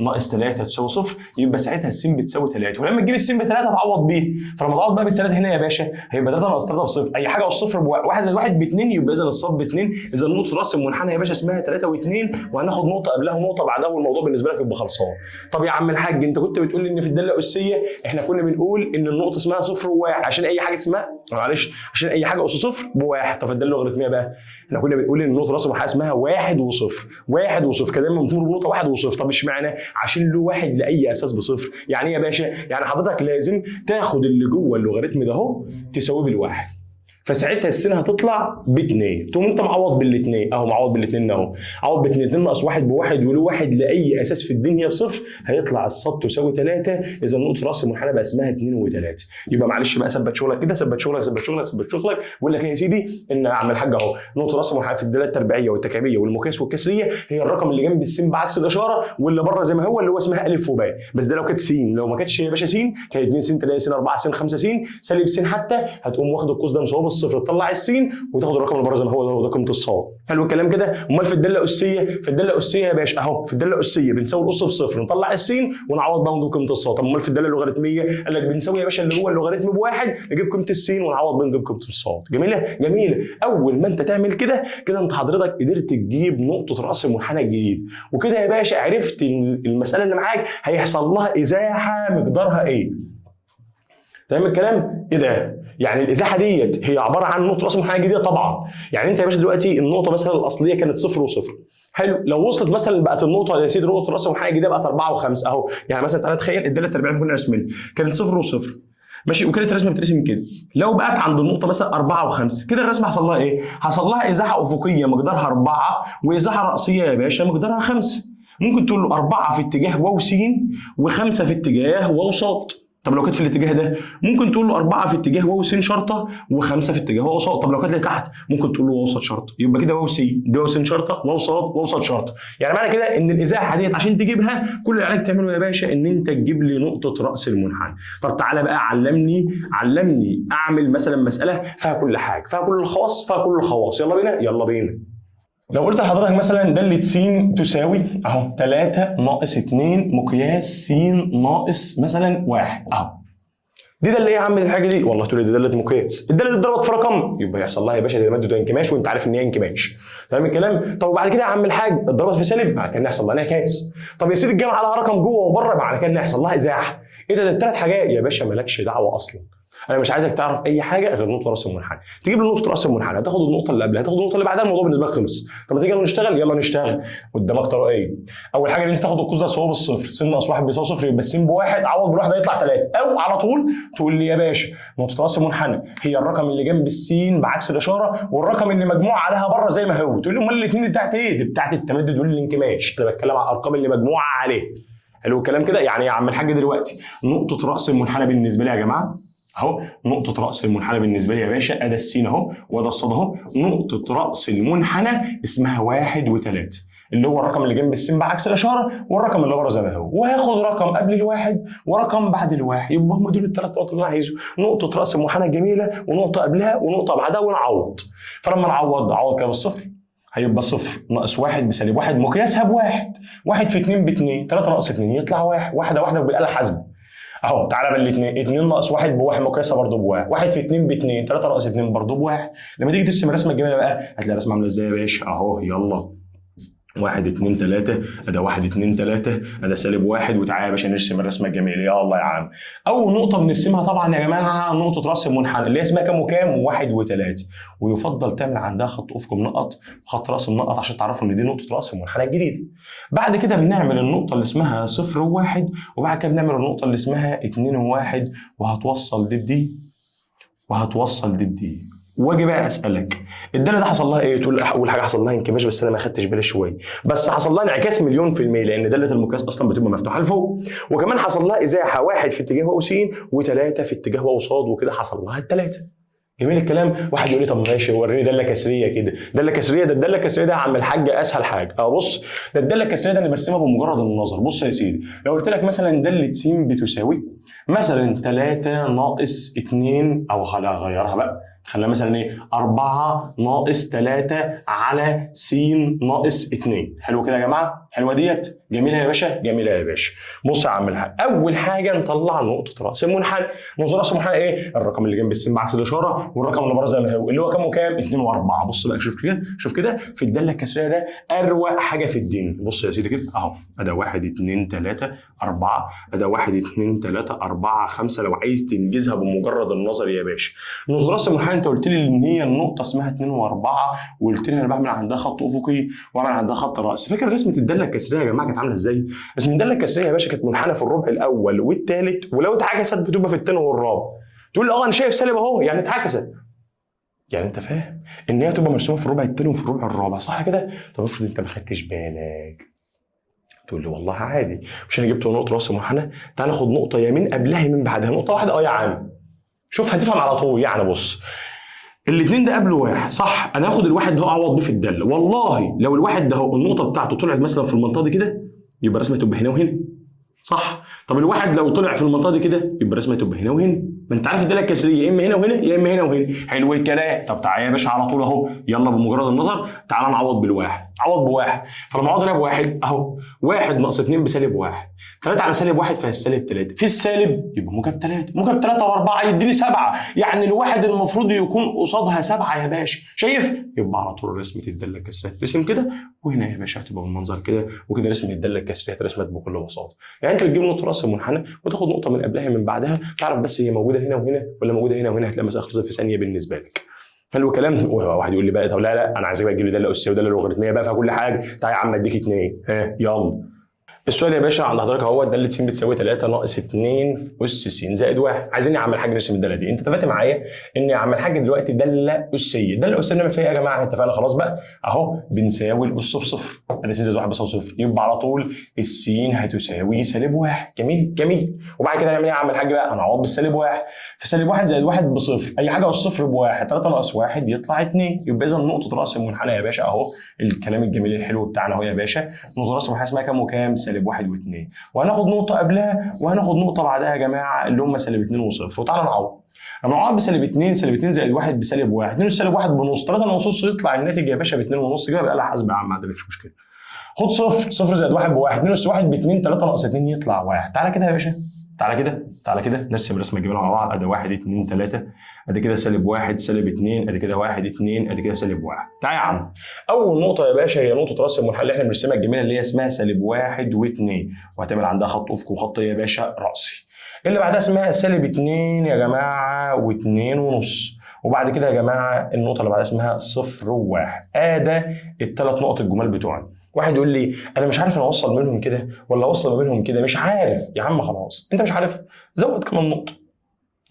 ناقص 3 تساوي صفر، يبقى ساعتها الس بتساوي 3، ولما تجيب الس ب 3 تعوض بيه. فلما تعوض بقى بال3 هنا يا باشا هيبقى 3 ناقص 3 بصفر، اي حاجه اس صفر ب1 زائد 1 ب2، يبقى اذا الصاد ب2. اذا نقطه راس المنحنى يا باشا اسمها 3 و2، وهناخد نقطه قبلها ونقطه بعدها والموضوع بالنسبه لك يبقى خلصان. طب يا عم الحاج انت كنت بتقول لي ان في الداله الاسيه احنا كنا بنقول ان النقطه اسمها 0 و1 عشان اي حاجه اسمها معلش عشان اي حاجه اس 0 ب1. طب الداله اللوغاريتميه بقى احنا كنا بنقول ان النقطه راس المنحنى اسمها 1 و0 1 و0، كان دايما بتمر بنقطه 1 و0. طب اشمعنى؟ عشان له واحد لاي اساس بصفر. يعني ايه يا باشا؟ يعني حضرتك لازم تاخد اللي جوه اللوغاريتم ده اهو تساويه بالواحد، فساعتها السين هتطلع ب2، تقوم انت معوض بال2 اهو، معوض بال2 اهو، عوض ب2 2 ناقص 1 ب1 وله واحد لاي اساس في الدنيا بصفر، هيطلع الصاد تساوي 3. اذا نقطه راس المنحنى بقى اسمها 2 و3. يبقى معلش بقى ثبت شغلك كده، ثبت شغلك ثبت شغلك ثبت شغلك. بقول لك يا سيدي ان يا عم الحاج اهو نقطه راس المنحنى في الداله التربيعيه والتكعيبيه والمقياس والكسريه هي الرقم اللي جنب السين بعكس الاشاره، واللي بره زي ما هو اللي هو اسمها الف وباء. بس ده لو كانت س، لو ما كانتش يا باشا س كانت 2 س 3 س 4 س 5 س سالب س، حتى هتقوم واخد القوس ده مساوي بالصفر تطلع السين وتاخد الرقم اللي بره زي ما هو ده قيمه الصاد. حلو الكلام كده. امال في الداله الاسيه، في الداله الاسيه يا باشا اهو في الداله الاسيه بنساوي الاس بصفر نطلع السين ونعوض بقى ونجيب قيمه الصاد. طب امال في الداله اللوغاريتميه قال لك بنساوي يا باشا اللي هو اللوغاريتم بواحد نجيب قيمه السين ونعوض بقى نجيب قيمه الصاد. جميله. اول ما انت تعمل كده انت حضرتك قدرت تجيب نقطه راس المنحنى الجديد، وكده يا باشا عرفت المساله اللي معاك هيحصل لها ازاحه مقدارها ايه. تمام الكلام؟ ايه ده؟ يعني الازاحه ديت هي عباره عن نقطه راس المنحنى الجديده طبعا. يعني انت يا باشا دلوقتي النقطه مثلا الاصليه كانت 0 و0، حلو، لو وصلت مثلا بقت النقطه يا سيدي نقطه راس المنحنى الجديده بقت 4 و5 اهو. يعني مثلا تعالى تخيل الداله التربيعيه اللي كنا راسمينها كانت 0 و0 ماشي، وكانت الرسمه بترسم كده. لو بقت عند النقطه مثلا 4 و5 كده الرسمه حصل لها ايه؟ حصل لها ازاحه افقيه مقدارها 4 وازاحه راسيه يا باشا مقدارها 5. ممكن تقول له 4 في اتجاه واو س و5 في اتجاه واو صاد. طب لو كانت في الاتجاه ده ممكن تقول له 4 في اتجاه واو س شرطه و5 في اتجاه واو صاد. طب لو كانت لتحت ممكن تقول له واو صاد شرطه، يبقى كده واو س ده واو س شرطه واو صاد شرطه. يعني معنى كده ان الازاحه ديت عشان تجيبها كل اللي عليك تعمله يا باشا ان انت تجيب لي نقطه راس المنحنى. طب تعالى بقى علمني اعمل مثلا مساله فيها كل حاجه، فيها كل الخواص. يلا بينا. لو قلت لحضرتك مثلا دالة س تساوي اهو 3 ناقص 2 مقياس س ناقص مثلا 1 اهو. دي دالة ايه يا عم الحاجه دي؟ والله تقول لي دي دالة مقياس. الدالة دي اتضربت في رقم يبقى يحصل لها يا باشا ده ماده انكماش، وانت عارف ان هي انكماش. تمام الكلام؟ طب وبعد كده يا عم الحاج اتضربت في سالب معنى كده يحصل لها انعكاس. طب يا سيدي الجامعه لها رقم جوه وبره معنى كده يحصل لها ازاحه. ايه ده الثلاث حاجات يا باشا مالكش دعوه اصلا. انا مش عايزك تعرف اي حاجه غير نقطه راس المنحنى. تجيب لي نقطه راس المنحنى، تاخد النقطه اللي قبلها، تاخد النقطه اللي بعدها، الموضوع بالنسبه لك خلص. طب ما تيجي نشتغل، يلا نشتغل. قدامك طريقين. اول حاجه ان انت تاخد القوس ده سواء بالصفر، س ناقص 1 بيساوي صفر، يبقى س بواحد عوض بالواحد هيطلع 3، او على طول تقول لي يا باشا نقطه راس المنحنى هي الرقم اللي جنب السين بعكس الاشاره والرقم اللي مجموع عليها بره زي ما هو. تقول لي امال الاثنين دي بتاعت ايه؟ دي بتاعت التمدد والانكماش. انا بتكلم على الارقام اللي مجموعه عليه. حلو الكلام كده. يعني يا عم الحاج دلوقتي نقطه راس المنحنى بالنسبه لي يا جماعه اهو نقطه راس المنحنى بالنسبه لي يا باشا، ادي السين اهو وده الصاد اهو، نقطه راس المنحنى اسمها 1 و3 اللي هو الرقم اللي جنب السين بعكس الاشاره والرقم اللي ورا زي ما هو، وهاخد رقم قبل الواحد ورقم بعد الواحد، يبقى هم دول الثلاث نقط اللي انا عايزه، نقطه راس المنحنى الجميله ونقطه قبلها ونقطه بعدها ونعوض. فلما نعوض كده بالصفر هيبقى صفر ناقص 1 بسالب 1 مقياسها بواحد، 1 في 2 ب2، 3 ناقص 2 يطلع 1، واحده وبالاله الحاسبه اهو. تعالى بالاثنين، 2 ناقص 1 بواحد مقياسها برضه بواحد، 1 في 2 ب2، 3 ناقص 2 برضه بواحد. لما تيجي ترسم الرسمه الجميله بقى هتلاقي الرسمه عامله ازاي يا باشا اهو. يلا 1 2 3 ادي 1 2 3 ادي سالب 1، وتعالى يا باشا نرسم الرسمه الجميله. يلا يا عم، اول نقطه بنرسمها طبعا يا جماعه نقطه راس المنحنى اللي هي اسمها كام وكام؟ 1 و3، ويفضل تعمل عندها خط افق منقط وخط راس منقط عشان تعرفوا ان دي نقطه راس المنحنى الجديده. بعد كده بنعمل النقطه اللي اسمها 0 و1، وبعد كده بنعمل النقطه اللي اسمها 2 و1، وهتوصل دي بدي وهتوصل دي بدي. واجي بقى اسالك الداله ده حصل لها ايه؟ تقول اول حاجه حصل لها انكماش، بس انا ما خدتش بالي شويه، بس حصل لها انعكاس 100% لان داله المقياس اصلا بتبقى مفتوحه لفوق، وكمان حصل لها ازاحه، 1 في اتجاه واو س و3 في اتجاه واو ص، وكده حصل لها الثلاثه. جميل الكلام. واحد يقول لي طب ماشي وريني داله كسريه كده. داله كسريه، ده الداله الكسريه ده يا عم الحاج اسهل حاجه. بص، ده الداله الكسريه ده انا برسمها بمجرد النظر. بص يا سيدي، لو قلت لك مثلا داله س بتساوي مثلا 3 ناقص 2، او هغيرها بقى خلينا مثلا ايه 4 ناقص 3 على س ناقص 2. حلو كده يا جماعه؟ حلوه ديت؟ جميله يا باشا؟ جميله يا باشا. بص يا عم الحاج، اول حاجه نطلع نقطه راس المنحنى. نقطه راس المنحنى ايه؟ الرقم اللي جنب السين بعكس الاشاره والرقم اللي بره زي ما هو اللي هو كام وكام؟ 2 و4. بص بقى شوف كده، شوف كده في الداله الكسريه ده اروق حاجه في الدين. بص يا سيدي كده اهو، ادي 1 2 3 4، ادي 1 2 3 4 5 لو عايز تنجزها بمجرد النظر يا باشا. نقطه راس المنحنى انت قلت لي ان هي النقطه اسمها 2 و4، وقلت لي انا بعمل عندها خط افقي واعمل عندها خط راس. فاكر رسمه الداله الكسريه يا جماعه كانت عامله ازاي؟ رسمه الداله الكسريه يا باشا كانت منحنى في الربع الاول والثالث، ولو اتعكست بتبقى في الثاني والرابع. تقول لي انا شايف سالب اهو، يعني اتعكست، يعني انت فاهم ان هي تبقى مرسومه في الربع الثاني وفي الربع الرابع، صح كده؟ طب افرض انت ما خدتش بالك، تقول لي والله عادي، مش انا جبت نقطه راس منحنى، تعال ناخد نقطه يمين قبلها يمين بعدها، نقطه واحده يا عم. شوف هتفهم على طول. يعني بص، الاثنين ده قبله واحد صح، انا هاخد الواحد ده اعوض بيه في الداله. والله لو الواحد ده هو النقطه بتاعته طلعت مثلا في المنطقه دي كده يبقى رسمه تبقى هنا وهنا، صح؟ طب الواحد لو طلع في المنطقه دي كده يبقى رسمه تبقى هنا وهنا. ما انت عارف الداله الكسريه يا اما هنا وهنا يا اما هنا وهنا. حلو الكلام. طب تعالى يا باشا على طول اهو، يلا بمجرد النظر تعالى نعوض بالواحد. عوض بواحد، فلما اعوض هنا بواحد اهو، 1 ناقص 2 بسالب 1، 3 على سالب 1 فهي السالب 3، في السالب يبقى موجب 3، موجب 3 و4 يديني 7، يعني الواحد المفروض يكون قصادها 7 يا باشا. شايف؟ يبقى على طول رسمه الداله الكسريه ترسم كده، وهنا يا باشا هتبقى بالمنظر كده، وكده رسمه الداله الكسريه اترسمت بكل بساطه. يعني انت بتجيب نقطه راس المنحنى وتاخد نقطه من قبلها من بعدها، تعرف بس هي موجوده هنا وهنا ولا موجوده هنا وهنا، هتلاقي المساله خلصت في ثانيه بالنسبه لك. حلو الكلام. واحد يقول لي بقى طب لا انا عايزك بقى تجيب لي داله اسيه وداله لوغاريتميه بقى فيها كل حاجه. تعالى يا عم اديك 2. ها يلا السؤال يا باشا عند حضرتك اهو، داله س بتساوي 3 ناقص 2 اس س زائد 1. عايزين يا عم الحاج نرسم الداله دي. انت اتفقت معايا ان يا عم الحاج دلوقتي داله اسيه، الداله الاسيه بنعمل فيها ايه يا جماعه؟ اتفقنا خلاص بقى اهو، بنساوي الاس بصفر، ادي س زائد 1 بيساوي صفر، يبقى على طول السين هتساوي سالب 1. جميل جميل. وبعد كده نعمل ايه يا عم الحاج بقى؟ هنعوض بالسالب 1، فسالب 1 زائد 1 بصفر، اي حاجه والصفر بواحد، 3 ناقص 1 يطلع 2. يبقى اذا نقطه راس المنحنى يا باشا اهو، الكلام الجميل الحلو بتاعنا اهو يا باشا، نقطه راس المنحنى اسمها كام وكام؟ سالب 1 و2، وهناخد نقطه قبلها وهناخد نقطه بعدها يا جماعه اللي هم سالب 2 وصفر. وتعالى نعوض. لما نعوض بسالب 2، سالب 2 زائد 1 بسالب 1، 2 سالب 1 بنص، 3 ناقص يطلع الناتج يا باشا ب 2 ونص. كده بقى لها حاسبه يا عم عادي مفيش مشكله. خد صفر، صفر زائد 1 بواحد، 2 اس 1 ب2، 3 ناقص 2 يطلع 1. تعالى كده يا باشا، تعالى كده، تعالى كده نرسم الرسمه الجميله مع بعض. ادي 1 2 3، ادي كده سالب 1 سالب 2، ادي كده 1 2، ادي كده سالب 1. تعالى يا عم، اول نقطه يا باشا هي نقطه راس المنحنى اللي احنا بنرسمها الجميله اللي هي اسمها سالب 1 و2، وهتعمل عندها خط افق وخط يا باشا راسي. اللي بعدها اسمها سالب 2 يا جماعه و2 ونص، وبعد كده يا جماعه النقطه اللي بعدها اسمها 0 و1. ادي الثلاث نقط الجمال بتوعنا. واحد يقول لي انا مش عارف انا اوصل منهم كده ولا اوصل ما بينهم كده، مش عارف يا عم. خلاص انت مش عارف، زود كمان نقطه.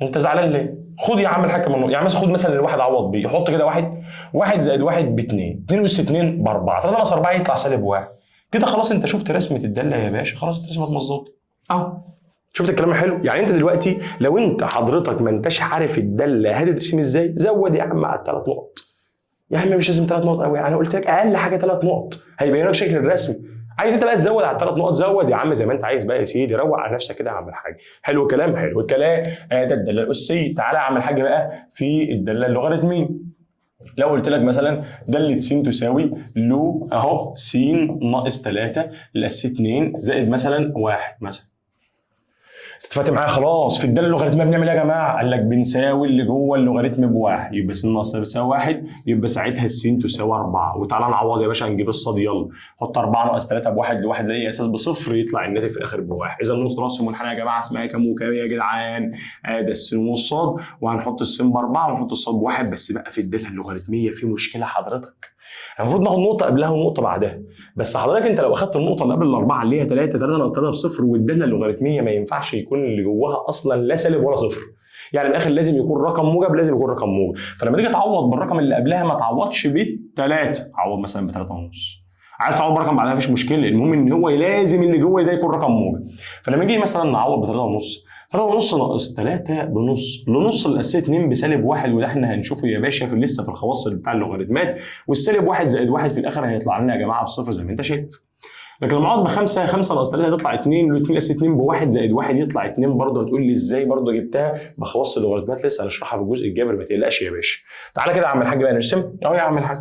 انت زعلان ليه؟ خد يا عم الحاج كمان نقطه. يعني مثلا خد مثلا الواحد عوض بيه، يحط كده 1 زائد 1 ب2، 2 اس 2 ب4، 3 ناقص 4 يطلع سالب 1. كده خلاص انت شفت رسمه الداله يا باشا، خلاص انت رسمت مظبوط اهو. شفت الكلام الحلو؟ يعني انت دلوقتي لو انت حضرتك ما انتش عارف الداله هتترسم ازاي، زود يا عم على الثلاث نقط. يا عم مش لازم 3 نقط قوي، انا قلت لك اقل حاجه 3 نقط هيبين لك شكل الرسم. عايز انت بقى تزود على 3 نقط، زود يا عم زي ما انت عايز بقى يا سيدي، روق على نفسك كده يا عم الحاج. حلو الكلام، حلو الكلام. ده الداله الاسيه. تعالى يا عم الحاج بقى في الداله اللوغاريتميه. لو قلت لك مثلا داله س تساوي لو اهو س ناقص 3 لاس 2 زائد مثلا 1 مثلا. اتفقت معايا خلاص؟ في الداله اللوغاريتميه بنعمل ايه يا جماعه؟ قال لك بنساوي اللي جوه اللوغاريتم بواحد، يبقى س ناقص 3 بتساوي 1، يبقى ساعتها الس تساوي 4. وتعالى نعوض يا باشا، هنجيب الصاد يلا. حط 4 ناقص 3 بواحد، لواحد لاقي اساس بصفر، يطلع الناتج في الاخر بواحد. اذا نقطه راس المنحنى يا جماعه اسمها كام وكام يا جدعان؟ ده الس والصاد، وهنحط الس ب4 ونحط الصاد بواحد. بس بقى في الداله اللوغاريتميه في مشكله حضرتك، المفروض ناخد نقطه قبلها ونقطه بعدها. بس حضرتك انت لو اخدت النقطه اللي قبل الاربعه اللي هي 3 ناقص 3 بصفر، والداله اللوغاريتميه ما ينفعش يكون اللي جواها اصلا لا سالب ولا صفر. يعني من الاخر لازم يكون رقم موجب، لازم يكون رقم موجب. فلما تيجي تعوض بالرقم اللي قبلها ما تعوضش ب3، عوض مثلا ب3 ونص. عايز تعوض برقم بعدها مفيش مشكله، المهم ان هو لازم اللي جوه ده يكون رقم موجب. فلما نيجي مثلا نعوض ب3 ونص، 3 ونص ناقص 3 بنص، لنص الأس 2 بسالب 1، وده احنا هنشوفه يا باشا في لسه في الخواص بتاع اللوغاريتمات. والسالب 1 زائد 1 في الاخر هيطلع لنا يا جماعه بصفر زي ما انت شايف. لكن لما اقعد ب5، 5 ناقص 3 هتطلع 2، ال2 اس 2 بواحد زائد 1 يطلع 2 برضه. هتقول لي ازاي برضه جبتها؟ بخواص اللوغاريتمات لسه هنشرحها في الجزء الجبري، ما تقلقش يا باشا. تعالى كده يا عم الحاج بقى نرسم اهو يا عم الحاج،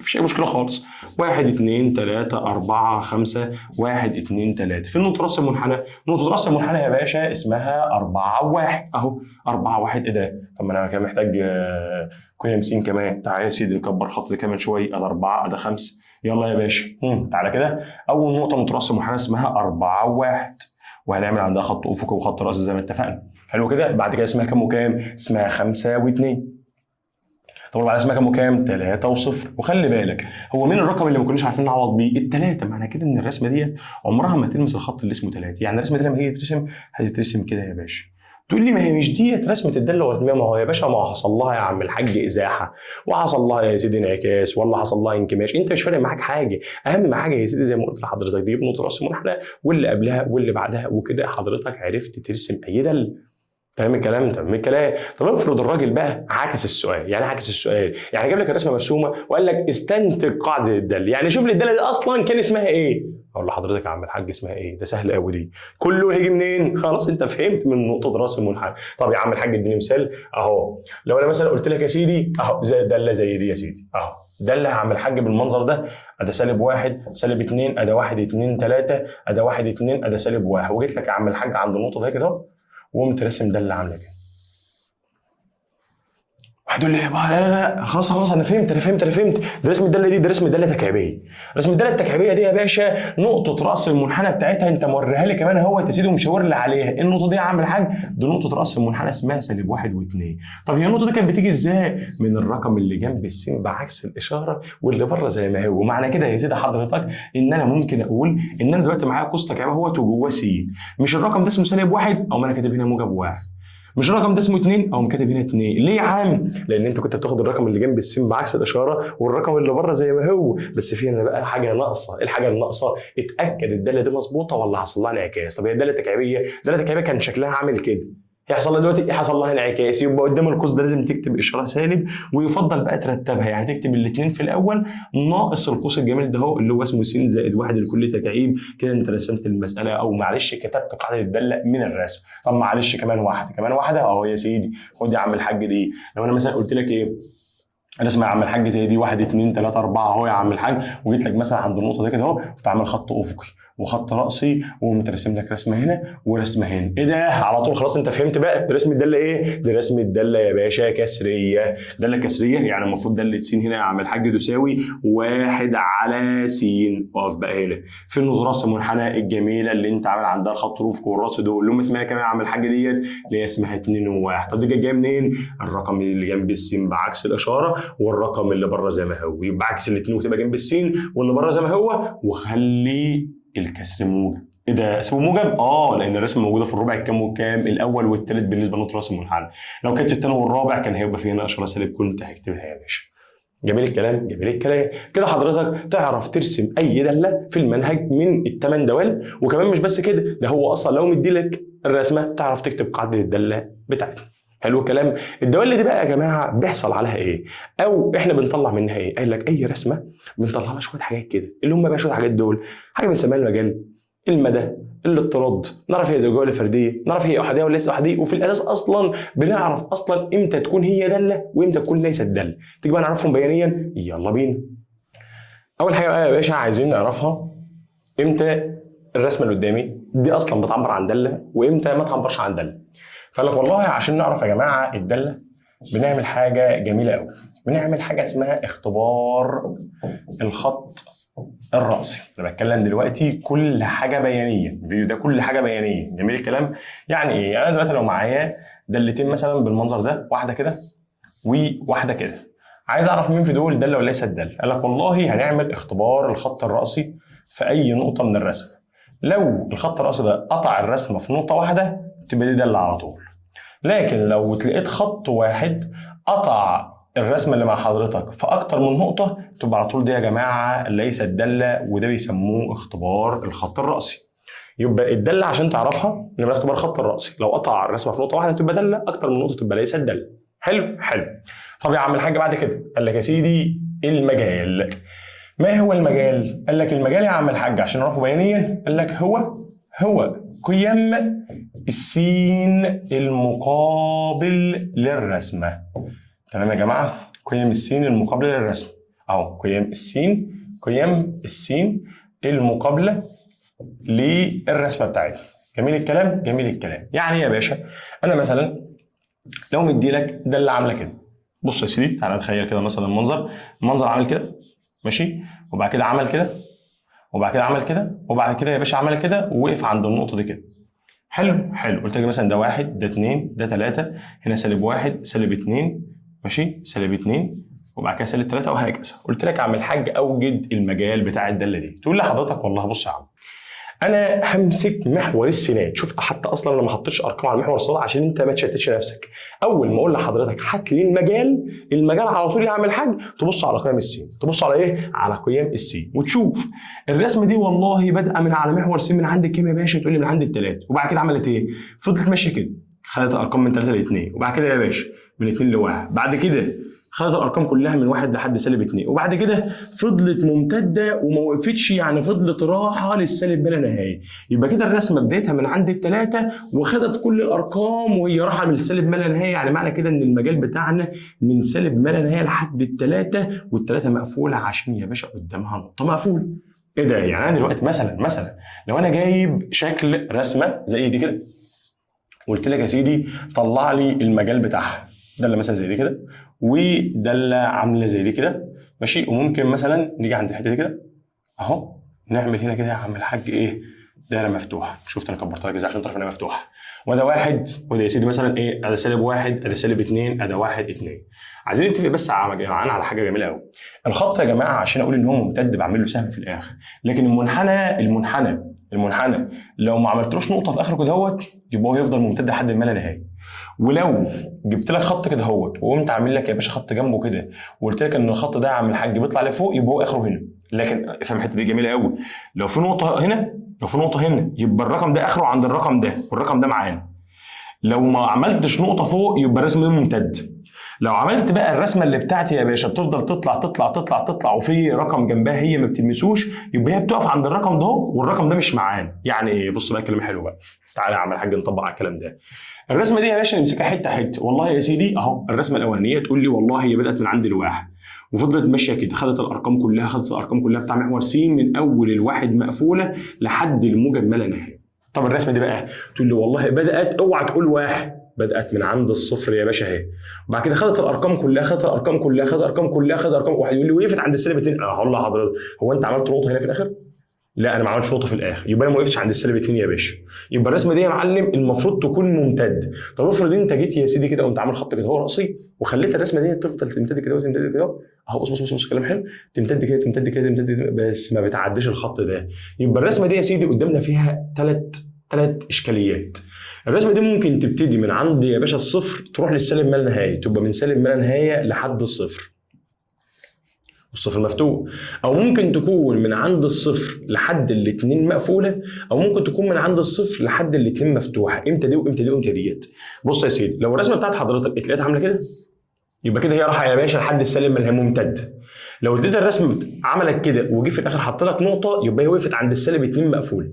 مفيش اي مشكله خالص. 1 2 3 4 5 1 2 3. في نقطه راس المنحنى، نقطه راس المنحنى يا باشا اسمها 4 1 اهو. 4 1 ايه ده؟ طب ما انا كان محتاج قيم س كمان. تعالى يا سيدي نكبر خط ده كمان شويه، ادي 4 ادي 5. يلا يا باشا تعالى كده. اول نقطه نقطه راس المنحنى اسمها 4 1، وهنعمل عندها خط افقي وخط راس زي ما اتفقنا. حلو كده. بعد كده اسمها كام وكام؟ اسمها 5 و2. طب بعد اسمها كام وكام؟ 3 و0. وخلي بالك هو مين الرقم اللي ما كناش عارفين نعوض بيه؟ ال3. معنى كده ان الرسمه دي عمرها ما تلمس الخط اللي اسمه 3. يعني الرسمه دي لما هي تترسم هتترسم كده يا باشا. تقول لي ما هي مش ديت رسمه الداله اللوغاريتميه. ما هو يا باشا ما حصل لها يا عم الحاج ازاحه، وحصل لها يا سيدي انعكاس، ولا حصل لها انكماش، انت مش فارق معاك حاجه. اهم حاجه يا سيدي زي ما قلت لحضرتك تجيب نقطه راس المنحنى واللي قبلها واللي بعدها، وكده حضرتك عرفت ترسم اي داله. فاهم الكلام؟ تمام الكلام. طب افرض الراجل بقى عكس السؤال. يعني عكس السؤال يعني جاب لك الرسمه مرسومه وقال لك استنتج قاعده الداله، يعني شوف لي الداله دي اصلا كان اسمها ايه. اقول لحضرتك يا عم الحاج اسمها ايه؟ ده سهل قوي، دي كله هيجي منين؟ خلاص انت فهمت من نقطه راس المنحنى. طب يا عم الحاج اديني مثال اهو. لو انا مثلا قلت لك يا سيدي اهو زي داله زي دي يا سيدي اهو، داله يا عم الحاج بالمنظر ده، ادي سالب 1 سالب 2 ادي 1 2 3 ادي 1 2 ادي سالب 1، وجيت لك يا عم الحاج عند النقطه دي كده وقمت راسم داله عامله كده. هتقول لي لا خلاص انا فهمت. ده رسم الداله دي، ده رسم الداله التكعيبيه. رسم الداله التكعيبيه دي يا باشا نقطه راس المنحنى بتاعتها انت موريها لي كمان اهو يا سيدي ومشاور لي عليها. النقطه دي يا عم الحاج دي نقطه راس المنحنى اسمها سالب 1 و2. طب هي النقطه دي كانت بتيجي ازاي؟ من الرقم اللي جنب السين بعكس الاشاره واللي بره زي ما هو. ومعنى كده يا سيدي حضرتك ان انا ممكن اقول ان انا دلوقتي معايا قوس تكعيبه اهوت وجواه س، مش الرقم ده اسمه سالب 1 او ما انا كاتب هنا موجب 1، مش الرقم ده اسمه 2 او كاتب هنا 2. ليه يا عم؟ لان انت كنت بتاخد الرقم اللي جنب السين بعكس الاشاره والرقم اللي بره زي ما هو، بس في هنا بقى حاجه ناقصه. ايه الحاجه الناقصه؟ اتاكد الداله دي مظبوطه ولا حصل لها انعكاس. طب هي الداله التكعيبيه كان شكلها عامل كده، يحصل لها دلوقتي ايه؟ حصل لها انعكاس. يبقى قدام القوس ده لازم تكتب اشاره سالب، ويفضل بقى ترتبها. يعني تكتب الاثنين في الاول ناقص القوس الجميل ده اهو اللي هو اسمه س زائد 1 لكل تكعيب. كده انت رسمت المساله، او معلش كتبت قاعده الداله من الرسم. طب معلش كمان واحده اهو يا سيدي. خد يا عم الحاج دي. لو انا مثلا قلت لك ايه الرسمه يا عم الحاج زي دي 1 2 3 4 اهو يا عم الحاج، وجيت لك مثلا عند النقطه دي كده اهو بعمل خط افقي وخط راسي وقمت راسم لك رسمه هنا ورسمه هنا. ايه ده؟ على طول خلاص انت فهمت بقى رسم الداله ايه؟ دي رسم الداله يا باشا كسريه. داله كسريه يعني المفروض داله س هنا يا عم الحاج تساوي 1 على س. اقف بقى هنا في النقطه راس المنحنى الجميله اللي انت عامل عندها الخط الافقي والراس دول اللي هم اسمها كام يا عم الحاج ديت؟ اللي هي اسمها 2 و1. طب دي جايه منين؟ الرقم اللي جنب السين بعكس الاشاره والرقم اللي بره زي ما هو، يبقى عكس الاثنين وتبقى جنب السين واللي بره زي ما هو، وخلي الكسر موجب. ايه ده اسمه موجب؟ لان الرسمه موجوده في الربع الكام والكام؟ الاول والثالث بالنسبه لنقطه راس المنحنى. لو كانت الثاني والرابع كان هيبقى في هنا اشاره سالب كنت هكتبها يا باشا. جميل الكلام، جميل الكلام. كده حضرتك تعرف ترسم اي داله في المنهج من الثمان دوال، وكمان مش بس كده، ده هو اصلا لو مديلك الرسمه تعرف تكتب قاعده الداله بتاعتها. حلو الكلام. الدوال دي بقى يا جماعه بيحصل عليها ايه؟ او احنا بنطلع منها ايه؟ قال لك اي رسمه بنطلع لها شويه حاجات كده، اللي هم بقى شويه حاجات دول، حاجه بنسميها المجال، المدى، الاضطراد، نعرف هي زوجيه ولا فرديه، نعرف هي احاديه ولا ليست احاديه، وفي الاساس اصلا بنعرف اصلا امتى تكون هي داله وامتى تكون ليست داله. تيجي بقى نعرفهم بيانيا، يلا بينا. اول حاجه بقى يا باشا عايزين نعرفها امتى الرسمه اللي قدامي دي اصلا بتعبر عن داله وامتى ما تعبرش عن داله. فقال لك والله عشان نعرف يا جماعه الداله بنعمل حاجه جميله قوي، بنعمل حاجه اسمها اختبار الخط الرأسي. انا بتكلم دلوقتي كل حاجه بيانيه، الفيديو ده كل حاجه بيانيه. جميل الكلام. يعني ايه؟ انا دلوقتي لو معايا دالتين مثلا بالمنظر ده، واحده كده وواحده كده، عايز اعرف مين في دول داله ولا ليست داله. قال لك والله هنعمل اختبار الخط الرأسي في اي نقطه من الرسم. لو الخط الرأسي ده قطع الرسمه في نقطه واحده تبقى دي داله على طول. لكن لو تلاقيت خط واحد قطع الرسمه اللي مع حضرتك في اكتر من نقطه تبقى على طول دي يا جماعه ليست داله، وده بيسموه اختبار الخط الرأسي. يبقى الداله عشان تعرفها نبقى اختبار الخط الرأسي، لو قطع الرسمه في نقطه واحده تبقى داله، اكتر من نقطه تبقى ليست داله. حلو حلو. طب يا عم الحاج بعد كده قال لك يا سيدي المجال. ما هو المجال؟ قال لك المجال يا عم الحاج عشان نعرفه بيانيا، قال لك هو قيم السين المقابل للرسمة. تمام يا جماعة؟ قيم السين المقابلة للرسمة أهو، قيم السين المقابلة للرسمة بتاعتنا. جميل الكلام؟ جميل الكلام. يعني يا باشا أنا مثلا لو مدي لك ده اللي عاملة كده، بص يا سيدي تعالى نتخيل كده مثلا المنظر عامل كده، ماشي؟ وبعد كده عمل كده، وبعد كده عمل كده، وبعد كده يا باشا عمل كده ووقف عند النقطة دي كده. حلو. قلت لك مثلا ده 1، ده 2، ده 3، هنا -1 -2، ماشي؟ -2 وبعد كده -3 وهكذا. قلت لك اعمل حاج اوجد المجال بتاع الداله دي. تقول لي حضرتك والله بص يا عم انا همسك محور السينات. شوف حتى اصلا انا ما حطيتش ارقام على محور الصاد عشان انت ما تشتتش نفسك. اول ما اقول لحضرتك هات لي المجال على طول يعمل حاجه تبص على قيم السين. تبص على ايه؟ على قيم السين وتشوف الرسمه دي والله بادئه من على محور السين من عند كام يا باشا؟ تقول لي من عند ال3. وبعد كده عملت ايه؟ فضلت ماشيه كده، خدت الارقام من 3 ل2، وبعد كده يا باشا من 2 ل1، بعد كده خدت الارقام كلها من 1 لحد -2، وبعد كده فضلت ممتده وما وقفتش، يعني فضلت راحه للسالب بلا نهايه. يبقى كده الرسمه بدايتها من عند ال3 وخدت كل الارقام وهي راحه من السالب بلا نهايه. يعني معنى كده ان المجال بتاعنا من سالب بلا نهايه لحد ال3، وال3 مقفوله عشان يا باشا قدامها نقطه مقفوله. ايه ده؟ يعني انا دلوقتي مثلا لو انا جايب شكل رسمه زي دي كده قلت لك يا سيدي طلع لي المجال بتاعها، داله مثلا زي دي كده وداله عامله زي دي كده، ماشي؟ وممكن مثلا نيجي عند الحته دي كده اهو نعمل هنا كده يا عم الحاج ايه؟ دايره مفتوحه. شفت انا كبرتها لك ازاي عشان تعرف انها مفتوحه. وده 1 وده يا سيدي مثلا ايه؟ ادي -1 ادي -2 ادي 1 2. عايزين نتفق بس يا جماعه على حاجه جميله قوي. الخط يا جماعه عشان اقول ان هو ممتد بعمل له سهم في الاخر، لكن المنحنى لو ما عملتلوش نقطه في اخره كده اهوت يبقى هو يفضل ممتد لحد ما لا نهايه. ولو جبت لك خط كده اهوت وقمت عامل لك يا باشا خط جنبه كده وقلت لك ان الخط ده يا عم الحاج بيطلع لفوق يبقى هو اخره هنا. لكن افهم الحته دي جميله قوي، لو في نقطه هنا يبقى الرقم ده اخره عند الرقم ده والرقم ده معانا. لو ما عملتش نقطه فوق يبقى الرسم ده ممتد. لو عملت بقى الرسمه اللي بتاعتي يا باشا بتفضل تطلع وفي رقم جنبها هي ما بتلمسوش، يبقى هي بتقف عند الرقم ده والرقم ده مش معانا. يعني ايه؟ بص بقى كلام حلو بقى، تعالى يا عم الحاج نطبق على الكلام ده. الرسمه دي يا باشا نمسكها حته. والله يا سيدي اهو الرسمه الاولانيه تقول لي والله هي بدات من عند ال1 وفضلت ماشيه كده، خدت الارقام كلها بتاع محور س من اول ال1 مقفوله لحد الموجب ما لا نهايه. طب الرسمه دي بقى تقول لي والله بدات، اوعى تقول 1، بدات من عند الصفر يا باشا اهي، وبعد كده خدت الارقام كلها، واحد يقول لي وقفت عند -2. هقول لحضرتك هو انت عملت نقطه هنا في الاخر؟ لا انا ما عملتش نقطه في الاخر، يبقى انا ما وقفتش عند -2 يا باشا. يبقى الرسمه دي يا معلم المفروض تكون ممتد. طب افرض انت جيت يا سيدي كده وانت عامل خط كده هو راسي وخليت الرسمه دي تفضل تمتد كده اهو، بص كلام حلو، تمتد كده بس ما بتعديش الخط ده. يبقى الرسمه دي يا سيدي قدامنا فيها ثلاث اشكاليات. الرسمه دي ممكن تبتدي من عند يا باشا الصفر تروح للسالب ما لا نهايه، تبقى من سالب ما لا نهايه لحد الصفر. والصفر مفتوح. او ممكن تكون من عند الصفر لحد الاثنين مقفوله، او ممكن تكون من عند الصفر لحد الاثنين مفتوحه. امتى دي وامتى دي وامتى ديت؟ بص يا سيدي، لو الرسمه بتاعت حضرتك اتلاقيت عامله كده، يبقى كده هي رايحه يا باشا لحد السالب منها ممتد. لو اديت الرسم عملت كده وجي في الاخر حط لك نقطه، يبقى هي وقفت عند السالب 2 مقفول.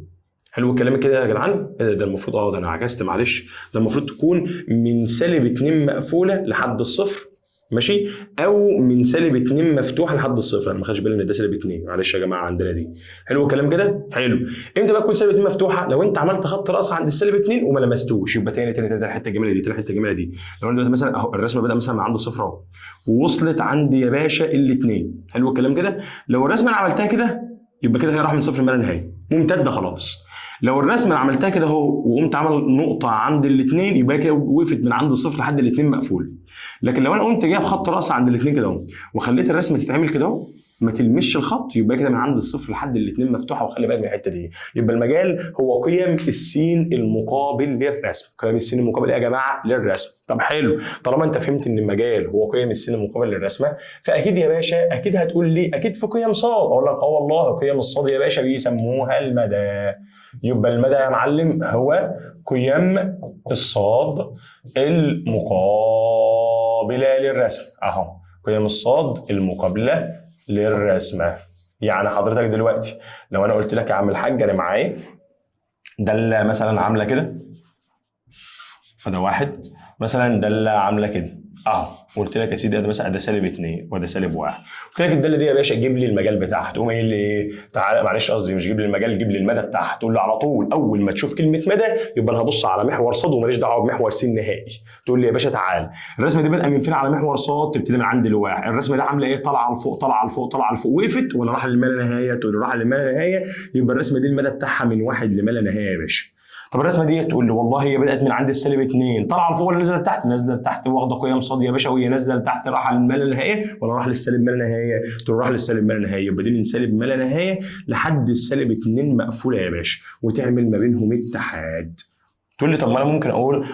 حلو الكلام كده يا جدعان؟ ده المفروض ده انا عكست معلش، ده المفروض تكون من سالب 2 مقفوله لحد الصفر، ماشي، او من سالب 2 مفتوحه لحد الصفر. انا ما خدش بالي ان ده سالب 2، معلش يا جماعه عندنا دي. حلو الكلام كده؟ حلو. امتى بقى تكون سالب 2 مفتوحه؟ لو انت عملت خط راس عند السالب 2 وما لمستوش، يبقى تاني الحته الجميله دي، الحته الجميله دي. لو انت مثلا اهو الرسمه بدا مثلا من عند الصفر اهو، ووصلت عند يا باشا الاثنين. حلو الكلام كده؟ لو الرسمه انا عملتها كده، يبقى كده هي راح من صفر ما لا نهايه، ممتده خلاص. لو الرسمه اللي عملتها كده اهو وقمت عمل نقطه عند الاثنين، يبقى كده وقفت من عند الصفر لحد الاثنين مقفول. لكن لو انا قمت جايب خط راس عند الاثنين كده اهو وخليت الرسمه تتعمل كده اهو ما تلمسش الخط، يبقى كده من عند الصفر لحد الاثنين مفتوحه. وخلي بالك من الحته دي، يبقى المجال هو قيم السين المقابل للرسم. قيم السين المقابل ايه يا جماعه؟ للرسم. طب حلو، طالما انت فهمت ان المجال هو قيم السين المقابل للرسمه، فاكيد يا باشا اكيد هتقول لي اكيد في قيم صاد. اقول لك اه والله قيم الصاد يا باشا بيسموها المدى. يبقى المدى يا معلم هو قيم الصاد المقابله للرسم اهو، قيم الصاد المقابله للرسمه. يعني حضرتك دلوقتي لو انا قلت لك يا عم الحاج انا معايا داله مثلا عامله كده، فده واحد، مثلا داله عامله كده اهو، قلت لك يا سيدي ده مثلا ده سالب 2 وده سالب 1، قلت لك الداله دي يا باشا جيب لي المجال بتاعها، تقوم قايل لي ايه؟ تعالى معلش قصدي مش جيب لي المجال، جيب لي المدى بتاعها. تقول لي على طول اول ما تشوف كلمه مدى يبقى انا هبص على محور صاد وماليش دعوه بمحور س نهائي. تقول لي يا باشا تعالى الرسمه دي بادئه من فين على محور صاد؟ تبتدي من عند الواحد. الرسمه دي عامله ايه؟ طالعه لفوق طالعه لفوق طالعه لفوق، وقفت ولا راح لما لا نهايه؟ تقول لي راح لما لا نهايه، يبقى الرسمه دي المدى بتاعها من 1 لما لا نهايه يا باشا. طب الرسمه دي تقول لي والله هي بدات من عند السالب 2 طالعه لفوق ولا نزلت تحت؟ نزلت تحت واخده قيم صاد يا باشا، وهي نازله لتحت راح للما لا نهايه ولا راح للسالب ما لا نهايه؟ تقول راح للسالب ما لا نهايه، يبقى دي من سالب ما لا نهايه لحد السالب 2 مقفوله يا باشا، وتعمل ما بينهم اتحاد. تقول لي طب ما انا ممكن اقول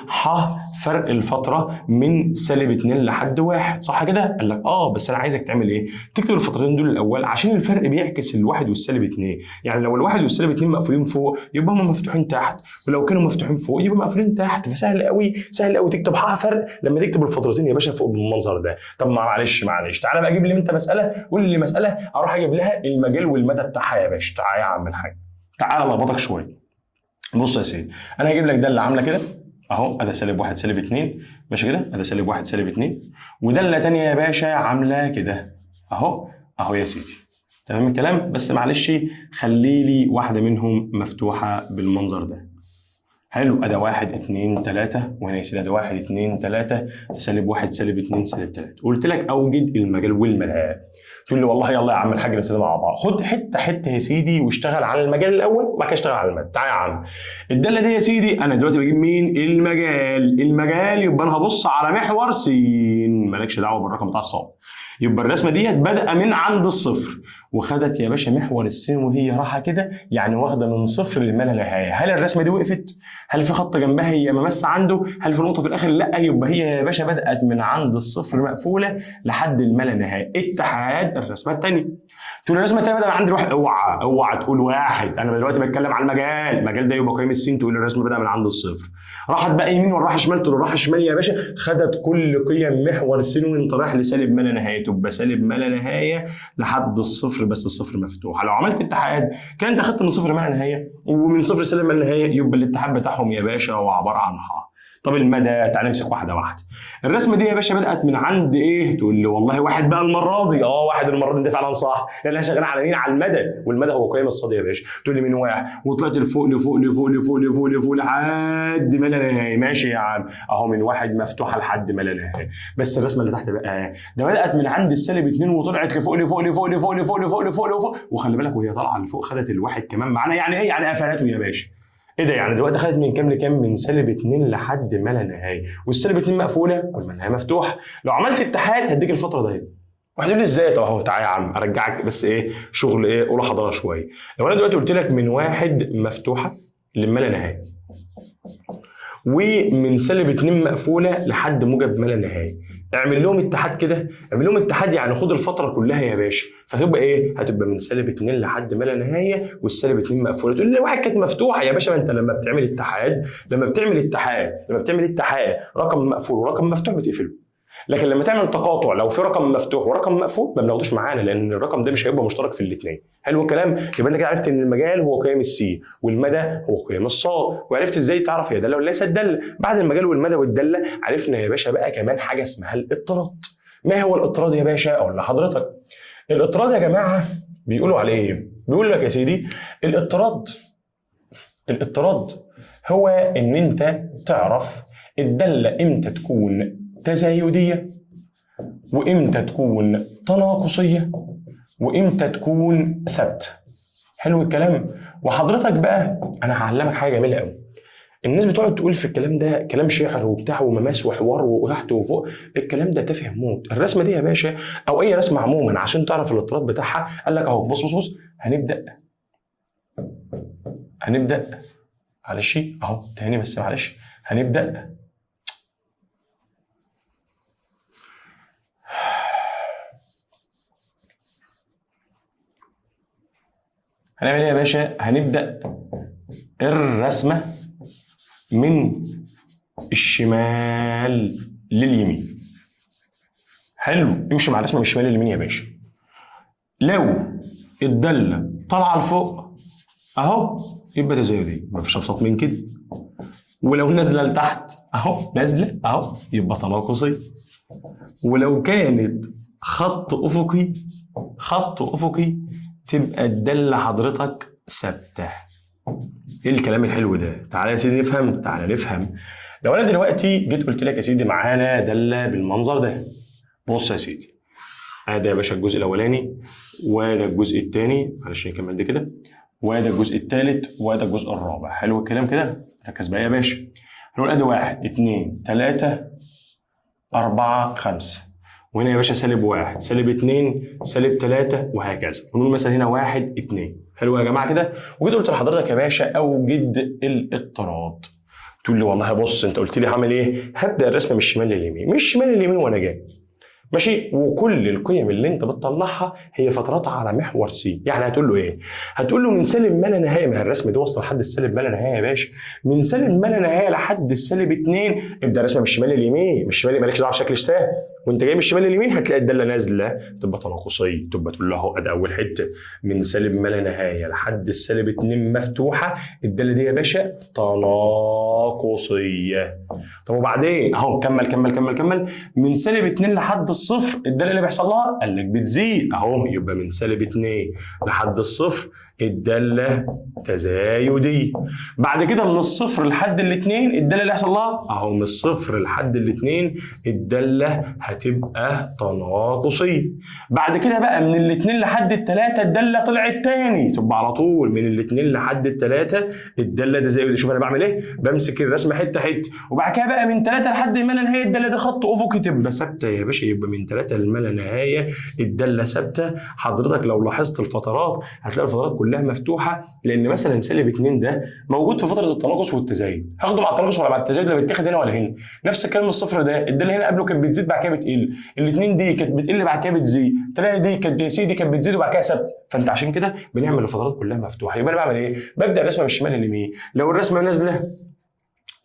فرق الفتره من سالب 2 لحد 1، صح كده؟ قال لك بس انا عايزك تعمل ايه؟ تكتب الفترتين دول الاول عشان الفرق بيعكس الواحد والسالب 2. يعني لو الواحد والسالب 2 مقفولين فوق يبقى هم مفتوحين تحت، ولو كانوا مفتوحين فوق يبقى مقفولين تحت. فسهل قوي سهل قوي تكتب فرق لما تكتب الفترتين يا باشا فوق بالمنظر ده. طب معلش تعالى بقى اجيب لي انت مساله، قول لي مساله اروح اجيب لها المجال والمدى بتاعها يا باشا. تعالى يا عم الحاج، تعالى لخبطك شويه. بص يا سيدي انا هجيب لك داله عامله كده اهو، ادي سالب 1 سالب 2 ماشي كده، ادي سالب 1 سالب 2، وداله ثانيه يا باشا عامله كده اهو يا سيدي. تمام الكلام؟ بس معلش خلي لي واحده منهم مفتوحه بالمنظر ده. حلو، ادي 1 2 3، وهنا يا سيدي ادي 1 2 3 سالب 1 سالب 2 سالب 3. قلت لك اوجد المجال والمدى. تقول لي والله يلا يا عم الحاج نبتدي مع بعض. خد حته يا سيدي واشتغل على المجال الاول وبعد كده اشتغل على المدى. تعالى يا عم الداله دي يا سيدي انا دلوقتي بجيب مين؟ المجال يبقى انا هبص على محور س، مالكش دعوه بالرقم بتاع الصاد. يبقى الرسمه ديت بادئه من عند الصفر وخدت يا باشا محور السين وهي رايحه كده، يعني واخده من صفر لما لا نهايه. هل الرسمه دي وقفت؟ هل في خط جنبها هي ممس عنده؟ هل في نقطه في الاخر؟ لا، يبقى هي يا باشا بدات من عند الصفر مقفوله لحد الما لا نهايه. اتحاد الرسمه الثانيه. تقول الرسمه الثانيه بدأ من عند الواحد، اوعى تقول واحد، انا دلوقتي بتكلم على المجال ده يبقى قيم السين. تقول الرسمه بدأ من عند الصفر راحت بقى يمين ولا راح شمال؟ تقول راح شمال يا باشا، خدت كل قيم محور السين وانت رايح لسالب ما لا نهايه، تبقى سالب ما لا نهايه لحد الصفر، بس الصفر مفتوح. لو عملت اتحاد كان انت اخدت من صفر ما لا نهايه ومن صفر سالب ما لا نهايه، يبقى الاتحاد بتاعهم يا باشا هو عباره عن طب المدى تعالى نمسك واحده واحده. الرسمه دي يا باشا بدات من عند ايه؟ تقول لي والله واحد بقى المره دي. واحد المره دي، انت فعلا صح، لان احنا شغالين على مين؟ على المدى، والمدى هو قيم الصاد يا باشا. تقول لي من واحد وطلعت لفوق لفوق لفوق لفوق لفوق لفوق لحد ما لا نهايه. ماشي يا عم اهو من واحد مفتوحه لحد ما لا نهايه. بس الرسمه اللي تحت بقى ده بدات من عند السالب 2 وطلعت لفوق لفوق لفوق لفوق لفوق لفوق لفوق لفوق، وخلي بالك وهي طالعه لفوق خدت الواحد كمان معانا. يعني ايه؟ يعني قفلته يا باشا. ايه ده؟ يعني دلوقتي خدت من كام لكام؟ من سالب 2 لحد ما لا نهايه، والسالب 2 مقفوله والما نهايه مفتوحه. لو عملت اتحاد هديك الفتره دي. واحد يقول لي ازاي؟ طب اهو تعالى يا عم ارجعك بس شغل اولى حضاره شويه. لو انا دلوقتي قلت لك من واحد مفتوحه لما لا نهايه، ومن سالب 2 مقفوله لحد موجب ما لا نهايه. اعمل لهم اتحاد كده، اعمل لهم اتحاد يعني خد الفتره كلها يا باشا، فتبقى ايه؟ هتبقى من سالب 2 لحد ما لا نهايه، والسالب 2 مقفوله. تقول لي واحد كانت مفتوحه يا باشا، ما انت لما بتعمل اتحاد رقم مقفول ورقم مفتوح بتقفله. لكن لما تعمل تقاطع لو في رقم مفتوح ورقم مقفول ما بناخدوش معانا، لان الرقم ده مش هيبقى مشترك في الاثنين. حلو الكلام؟ يبقى انت كده عرفت ان المجال هو قيم السي والمدى هو قيم الصاد، وعرفت ازاي تعرف هي داله ولا ليست داله. بعد المجال والمدى والداله عرفنا يا باشا بقى كمان حاجه اسمها الاضطراد. ما هو الاضطراد يا باشا؟ اقول لحضرتك. الاضطراد يا جماعه بيقولوا عليه ايه؟ بيقول لك يا سيدي الاضطراد هو ان انت تعرف الداله امتى تكون تزايديه، وامتى تكون تناقصيه، وامتى تكون ثابته. حلو الكلام؟ وحضرتك بقى انا هعلمك حاجه جميله قوي. الناس بتقعد تقول في الكلام ده كلام شعر وبتاع ومماس وحوار وتحت وفوق، الكلام ده تافه موت. الرسمه دي يا باشا او اي رسمه عموما عشان تعرف الاضطراد بتاعها، قال لك اهو بص هنبدا معلش اهو تاني بس معلش هنبدا هنعمل ايه يا باشا؟ هنبدا الرسمه من الشمال لليمين. حلو، امشي مع الرسمه من الشمال لليمين يا باشا. لو الداله طالعه لفوق اهو يبقى تزايديه، مفيش ابسط من كده. ولو نازله لتحت اهو نازله اهو يبقى تناقصي. ولو كانت خط افقي تبقى الداله حضرتك ثابته. ايه الكلام الحلو ده؟ تعالى يا سيدي نفهم، لو انا دلوقتي جيت قلت لك يا سيدي معانا داله بالمنظر ده، بص يا سيدي ادي يا باشا الجزء الاولاني، وده الجزء الثاني، معلش نكمل ده كده، وده الجزء الثالث، وده الجزء الرابع. حلو الكلام كده؟ ركز بقى يا باشا. هنقول ادي 1 2 3 4 5، وهنا يا باشا سالب 1 سالب 2 سالب 3 وهكذا. ونقول مثلا هنا 1 2. حلو يا جماعه كده؟ وجيت قلت لحضرتك يا باشا اوجد الاضطراد. تقول لي والله بص انت قلت لي هعمل ايه؟ هبدا الرسمه من الشمال لليمين، من الشمال لليمين وانا جاي ماشي. وكل القيم اللي انت بتطلعها هي فتراتها على محور سي. يعني هتقول له ايه؟ هتقول له من سالب ما لا نهايه، ما الرسمه دي واصله لحد السالب ما لا نهايه يا باشا، من سالب ما لا نهايه لحد السالب 2 ابدا رسمه من الشمال لليمين. من الشمال مالكش دعوه بشكل اشتاه، وانت جاي من الشمال لليمين هتلاقي الداله نازله تبقى تناقصيه، تبقى تقول له اهو ادي اول حته من سالب ما لا نهايه لحد السالب 2 مفتوحه، الداله دي يا باشا تناقصيه. طب وبعدين اهو كمل من سالب 2 لحد الصفر الداله اللي بيحصل لها قال لك بتزيد اهو، يبقى من سالب 2 لحد الصفر الداله تزايديه. بعد كده من الصفر لحد الاثنين الداله اللي يحصل لها اهو من الصفر لحد الاثنين الداله هتبقى تناقصيه. بعد كده بقى من الاثنين لحد الثلاثه الداله طلعت تاني، تبقى على طول من الاثنين لحد الثلاثه الداله تزايديه. شوف انا بعمل ايه؟ بمسك الرسمه حته حته، وبعد كده بقى من 3 لحد ما لا نهايه الداله دي خط افقي تبقى ثابته يا باشا، يبقى من 3 لما لا نهايه الداله ثابته. حضرتك لو لاحظت الفترات هتلاقي الفترات كلها مفتوحه، لان مثلا سالب 2 ده موجود في فتره التناقص والتزايد، هاخده مع التناقص ولا مع التزايد؟ لا بيتاخد هنا ولا هنا. نفس الكلام الصفر ده الداله هنا قبله كانت بتزيد بعد كده بتقل، الاثنين دي كانت بتقل بعد كده بتزيد، الثلاثه دي كانت سي دي كانت بتزيد وبعد كده ثابته. فانت عشان كده بنعمل الفترات كلها مفتوحه. يبقى انا بعمل ايه؟ ببدا الرسمه من الشمال لليمين. لو الرسمه نازله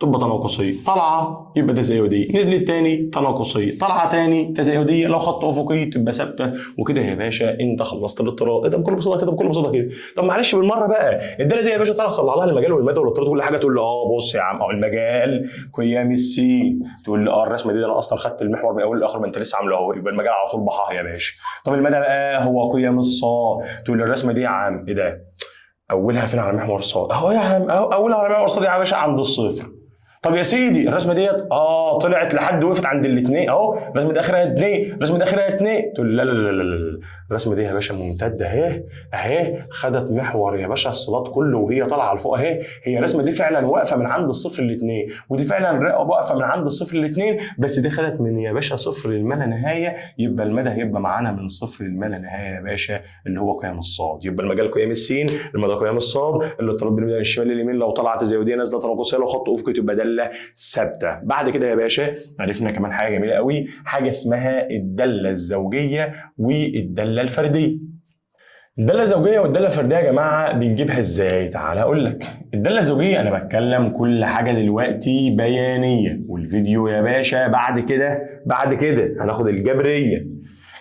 تبقى تناقصيه، طالعه يبقى تزايديه، نزلت تاني تناقصيه، طالعه تاني تزايديه، لو خط افقي تبقى ثابته. وكده يا باشا انت خلصت الاضطراد. ده بكل بساطه كده، بكل بساطه كده. طب معلش بالمره بقى الداله دي يا باشا تعرف تطلع لها المجال والمدى والاضطراد وكل حاجه؟ تقول له بص يا عم اهو المجال قيام السين. تقول لي الرسمه دي انا اصلا خدت المحور من اول لاخر، ما انت لسه عامله اهو، يبقى المجال على طول بحاه يا باشا. طب المدى بقى هو قيام الصاد. تقول لي الرسمه دي يا عم ايه ده؟ اولها فين على محور الصاد؟ اهو يا عم اهو اولها على محور الصاد يا باشا عند الصفر. طب يا سيدي الرسمه ديت طلعت لحد وقفت عند الاثنين اهو، الرسمه دي اخرها 2، الرسمه دي اخرها 2. تقول لا لا لا لا لا، الرسمه دي يا باشا ممتده اهي خدت محور يا باشا الصادات كله وهي طالعه لفوق اهي. هي الرسمه دي فعلا واقفه من عند الصفر لاثنين، ودي فعلا واقفه من عند الصفر لاثنين، بس دي خدت من يا باشا صفر لما لا نهايه. يبقى المدى هيبقى معانا من صفر لما لا نهايه يا باشا اللي هو قيام الصاد. يبقى المجال قيام السين، المدى قيام الصاد، الاضطراب بين الشمال لليمين لو طلعت تزايديه نازله تناقصيه، لو خط افقي تبقى ده داله ثابته. بعد كده يا باشا عرفنا كمان حاجه جميله قوي، حاجه اسمها الداله الزوجيه والداله الفرديه. الداله الزوجيه والداله الفرديه يا جماعه بنجيبها ازاي؟ تعال اقول لك. الداله الزوجيه انا بتكلم كل حاجه دلوقتي بيانيه، والفيديو يا باشا بعد كده هناخد الجبريه.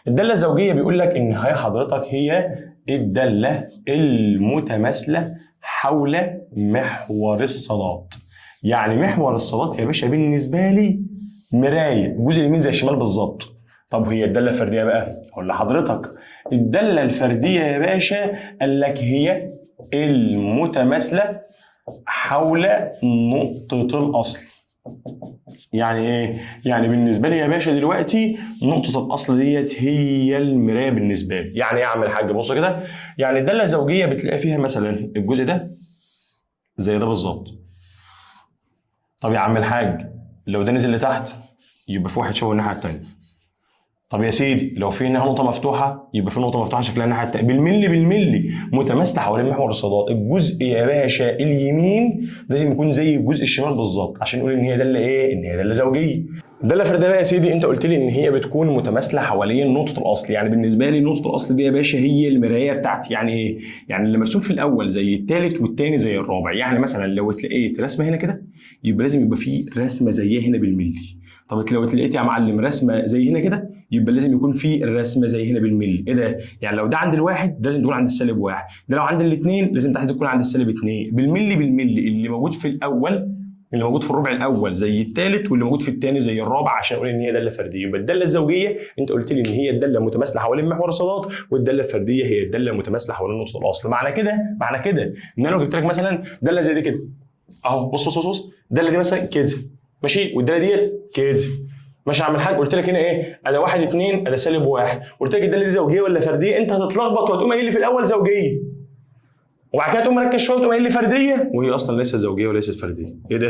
الداله الزوجيه بيقول لك ان هي حضرتك هي الداله المتماثله حول محور الصادات. يعني محور الصادات يا باشا بالنسبه لي مرايه، الجزء اليمين زي الشمال بالظبط. طب هي الداله الفرديه بقى؟ اقول لحضرتك الداله الفرديه يا باشا قال لك هي المتماثله حول نقطه الاصل. يعني ايه؟ يعني بالنسبه لي يا باشا دلوقتي نقطه الاصل ديت هي المرايه بالنسبه لي. يعني ايه يا عم الحاج؟ بص كده، يعني الداله الزوجيه بتلاقي فيها مثلا الجزء ده زي ده بالظبط. طب يا عم الحاج لو ده نزل لتحت يبقى في واحد شبه الناحيه الثانيه. طب يا سيدي لو في هنا نقطه مفتوحه يبقى في نقطه مفتوحه شكلها الناحيه الثانيه، بالملي متماثله حوالين محور الصادات. الجزء يا باشا اليمين لازم يكون زي الجزء الشمال بالظبط عشان نقول ان هي داله ايه؟ ان هي داله زوجيه. الداله الفرديه بقى يا سيدي انت قلت لي ان هي بتكون متماثله حوالين نقطه الاصل. يعني بالنسبه لي نقطه الاصل دي يا باشا هي المرايه بتاعتي. يعني ايه؟ يعني اللي مرسوم في الاول زي الثالث والثاني زي الرابع. يعني مثلا لو اتلقيت رسمه هنا كده يبقى لازم يبقى في رسمه زيها هنا بالملي. طب لو اتلقيت يا معلم رسمه زي هنا كده يبقى لازم يكون في الرسمه زي هنا بالملي. ايه ده؟ يعني لو ده عند الواحد لازم تكون عند السالب واحد، ده لو عند الاثنين لازم تحت تكون عند السالب اثنين. بالملي اللي موجود في الاول اللي موجود في الربع الاول زي الثالث، واللي موجود في الثاني زي الرابع، عشان اقول ان هي داله فرديه. يبقى الداله الزوجيه انت قلت لي ان هي الداله المتماثله حوالين محور الصادات، والداله الفرديه هي الداله المتماثله حوالين نقطه الاصل. معنى كده ان انا لو جبت لك مثلا داله زي دي كده اهو، بص الداله دي مثلا كده ماشي، والداله ديت كده ماشي يا عم الحاج. قلت لك هنا ايه؟ انا 1 2 انا سالب 1. قلت لك الداله دي زوجيه ولا فرديه؟ انت هتتلخبط وهتقوم قايل لي في الاول زوجيه، وبعد كده تقوم مركز شويه وتقوم قايل لي فرديه، وهي اصلا ليست زوجيه وليست فرديه. ايه ده؟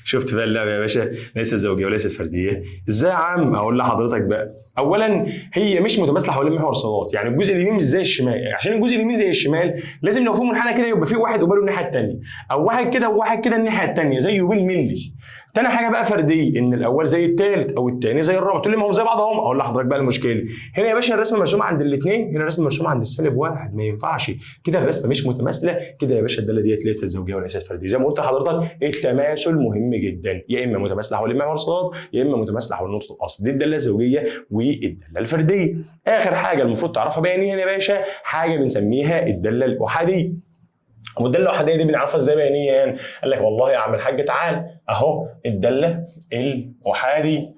شفت بقى اللعبه يا باشا؟ ليست زوجيه وليست فرديه. ازاي يا عم؟ اقول لحضرتك بقى. اولا هي مش متماثله حوالين محور الصادات، يعني الجزء اليمين مش زي الشمال. عشان الجزء اليمين زي الشمال لازم لو في منحنى كده يبقى في واحد قباله الناحيه الثانيه، او واحد كده وواحد كده الناحيه الثانيه زيه بالملي. تاني حاجه بقى فرديه، ان الاول زي الثالث او الثاني زي الرابع. تقول لي ما هم زي بعض اهم. اقول لحضرتك بقى المشكله هنا يا باشا الرسمه مرسومه عند الاثنين، هنا الرسمه مرسومه عند السالب واحد. ما ينفعش كده، الرسمه مش متماثله كده يا باشا. الداله ديت ليست زوجيه وليست فرديه. زي ما قلت لحضرتك التماثل مهم جدا، يا اما متماثله حوالين محور الصادات يا اما متماثله حوالين نقطه الاصل. دي الداله الزوجيه والداله الفرديه. اخر حاجه المفروض تعرفها بيانيا يا باشا حاجه بنسميها الداله الاحاديه. والداله الاحاديه دي بنعرفها ازاي بيانيا؟ يعني قال لك والله يا عم الحاج تعال اهو الداله الاحاديه.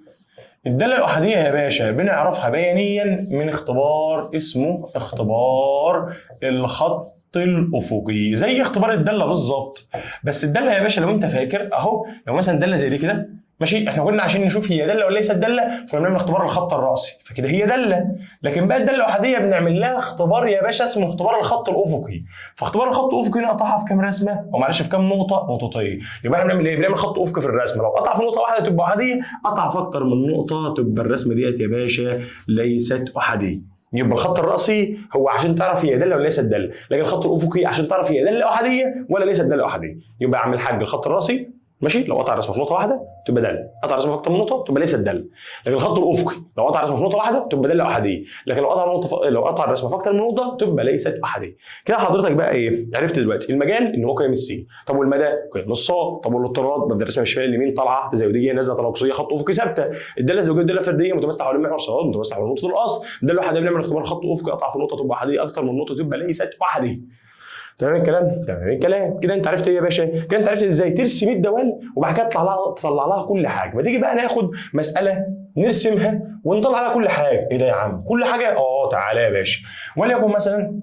الداله الاحاديه يا باشا بنعرفها بيانيا من اختبار اسمه اختبار الخط الافقي، زي اختبار الداله بالظبط. بس الداله يا باشا لو انت فاكر اهو، لو مثلا داله زي دي كده ماشي، احنا كنا عشان نشوف هي داله ولا ليست داله كنا بنعمل اختبار الخط الراسي، فكده هي داله. لكن بقى الداله الاحاديه بنعمل لها اختبار يا باشا اسمه اختبار الخط الافقي. فاختبار الخط الافقي نقطعها في كام رسمه؟ او معلش في كام نقطه؟ نقطتين. يبقى احنا بنعمل ايه؟ بنعمل خط افقي في الرسمه. لو قطع في نقطه واحده تبقى احاديه، قطع في اكتر من نقطه تبقى الرسمه ديت يا باشا ليست احاديه. يبقى الخط الراسي هو عشان تعرف هي داله ولا ليست داله، لكن الخط الافقي عشان تعرف هي داله احاديه ولا ليست داله احاديه. يبقى يا عم الحاج الخط الراسي ماشي لو قطع الرسمه في نقطه واحده تبقى داله، قطع الرسمه في اكتر من نقطه تبقى ليست داله. لكن الخط الافقي لو قطع الرسمه في نقطه واحده تبقى داله احاديه، لكن لو قطع الرسمه في اكتر من نقطه تبقى ليست احاديه. كده حضرتك بقى ايه؟ عرفت دلوقتي المجال ان هو قيم السين، طب والمدى قيم الصاد، طب والاضطراد ببدا الرسمه الشمال اليمين طالعه تزايديه نازله تناقصيه خط افقي ثابته. الداله الزوجيه والداله الفرديه متماثله حوالين محور الصاد متماثله حوالين نقطه الاصل. الداله الاحاديه بنعمل اختبار خط افقي قطع في نقطه تبقى احاديه، اكتر من نقطه تبقى ليست احاديه. تمام الكلام؟ تمام الكلام. كده انت عرفت ايه يا باشا؟ كده انت عرفت ازاي ترسم الدوال وبعد كده تطلع لها كل حاجه. ما تيجي بقى ناخد مساله نرسمها ونطلع لها كل حاجه. ايه ده يا عم؟ كل حاجه؟ تعالى يا باشا. وليكن مثلا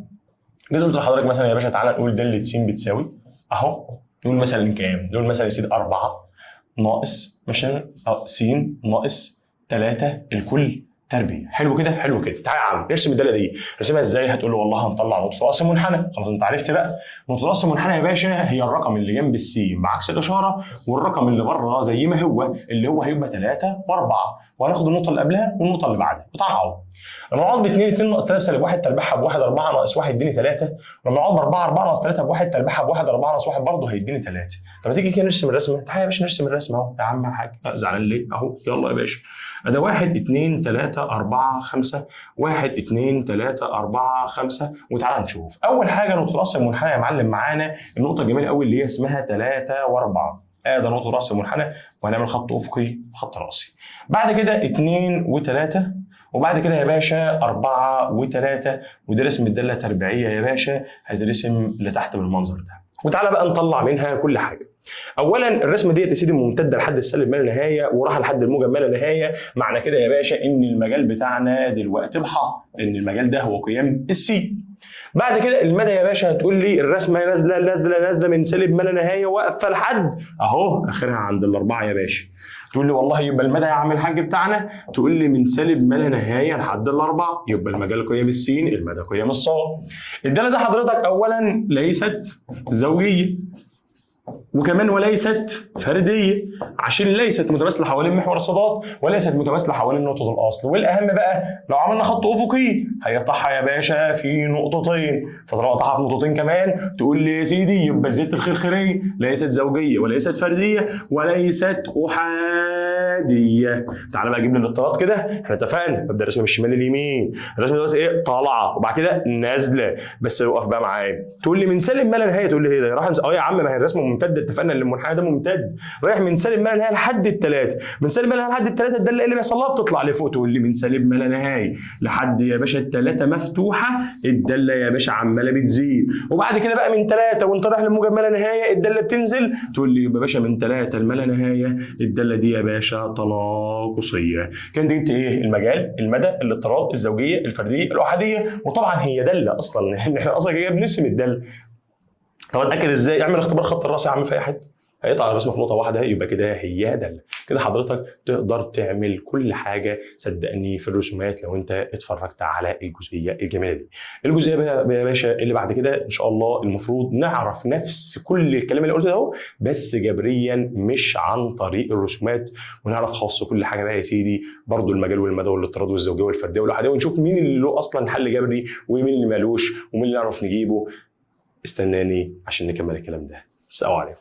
جيت قلت لحضرتك مثلا يا باشا تعالى نقول داله س بتساوي اهو، نقول مثلا كام؟ نقول مثلا يا سيدي 4 ناقص مثلا س ناقص 3 الكل تربيع. حلو كده؟ حلو كده. تعالى يا عم نرسم الداله دي. نرسمها ازاي؟ هتقول له والله هنطلع نقطه راس منحنى. خلاص انت عرفت بقى نقطه راس منحنى يا باشا هي الرقم اللي جنب السين بعكس الاشاره، والرقم اللي بره زي ما هو اللي هو هيبقى 3 و4، وهناخد النقطه اللي قبلها والنقطه اللي بعدها وتعالى نعوض. لما نقعد ب 2 2 ناقص 3 سالب 1 تربيعها ب 1 4 ناقص 1 يديني 3، ولما نقعد ب 4 4 ناقص 3 ب 1 تربيعها ب 1 4 ناقص 1 برضه هيديني 3. طب ما تيجي كده نرسم الرسمه. تعالى يا باشا نرسم الرسمه اهو يا عم الحاج. زعلان ليه؟ اهو يلا يا باشا. ده 1 2 3 4 5 1 2 3 4 5. وتعالى نشوف اول حاجه نقطه راس المنحنى يا معلم. معانا النقطه الجميله قوي اللي هي اسمها 3 و4. ده نقطه راس المنحنى، وهنعمل خط افقي وخط راسي. بعد كده 2 و3، وبعد كده يا باشا 4 و3، ودي رسم الداله تربيعيه يا باشا هترسم لتحت بالمنظر ده. وتعالى بقى نطلع منها كل حاجه. اولا الرسمه ديت يا سيدي ممتده لحد السالب ما لا نهايه وراح لحد الموجب ما لا نهايه. معنى كده يا باشا ان المجال بتاعنا دلوقتي بحا، لان المجال ده هو قيم السي. بعد كده المدى يا باشا هتقول لي الرسمه نازله نازله نازله من سالب ما لا نهايه واقفه لحد اهو اخرها عند الاربعه يا باشا. تقول لي والله يبقى المدى يا عم الحاج بتاعنا، تقول لي من سالب ما لا نهايه لحد الاربعه، يبقى المجال قيم السين المدى قيم الصاد. الداله ده حضرتك اولا ليست زوجيه وكمان وليست فرديه، عشان ليست متماثله حوالين محور الصادات وليست متماثله حوالين نقطه الاصل. والاهم بقى لو عملنا خط افقي هيقطعها يا باشا في نقطتين، فطالما قطعها في نقطتين كمان تقول لي يا سيدي يبقى زيت الخرخريه ليست زوجيه وليست فرديه وليست احاديه. تعالى بقى جيب لي الاضطراد كده. احنا اتفقنا ببدا الرسمه من الشمال لليمين، الرسمه دلوقتي ايه؟ طالعه وبعد كده نازله. بس وقف بقى معايا. تقول لي من سالب ما لا نهايه، تقول لي ايه ده؟ راح يا عم ما هي الرسمه ممتده، اتفقنا ان المنحنى ده ممتد رايح من سالب ما لا نهايه لحد الثلاثه، من سالب ما لا نهايه لحد الثلاثه الداله اللي بيحصل لها بتطلع لفوق. تقول لي من سالب ما لا نهايه لحد يا باشا الثلاثه مفتوحه الداله يا باشا عماله بتزيد، وبعد كده بقى من ثلاثه وانت رايح لموجب ما لا نهايه الداله بتنزل. تقول لي يبقى باشا من ثلاثه لما لا نهايه الداله دي يا باشا تناقصيه. كانت جبت ايه؟ المجال، المدى، الاضطراد، الزوجيه، الفرديه، الاحاديه، وطبعا هي داله اصلا احنا اصلا جايه بنرسم الداله. طب اتاكد ازاي؟ اعمل اختبار خط الراس يا عم في اي حته، هيقطع الرسمه في نقطه واحده يبقى كده هي داله. كده حضرتك تقدر تعمل كل حاجه صدقني في الرسومات لو انت اتفرجت على الجزئيه الجميله دي. الجزئيه بقى يا باشا اللي بعد كده ان شاء الله المفروض نعرف نفس كل الكلام اللي قلته ده اهو بس جبريا مش عن طريق الرسومات، ونعرف خاص كل حاجه بقى يا سيدي برضو المجال والمدى والاضطراد والزوجيه والفرديه والاحاديه، ونشوف مين اللي له اصلا حل جبري ومين اللي مالوش ومين اللي نعرف نجيبه. استناني عشان نكمل الكلام ده. السلام عليكم.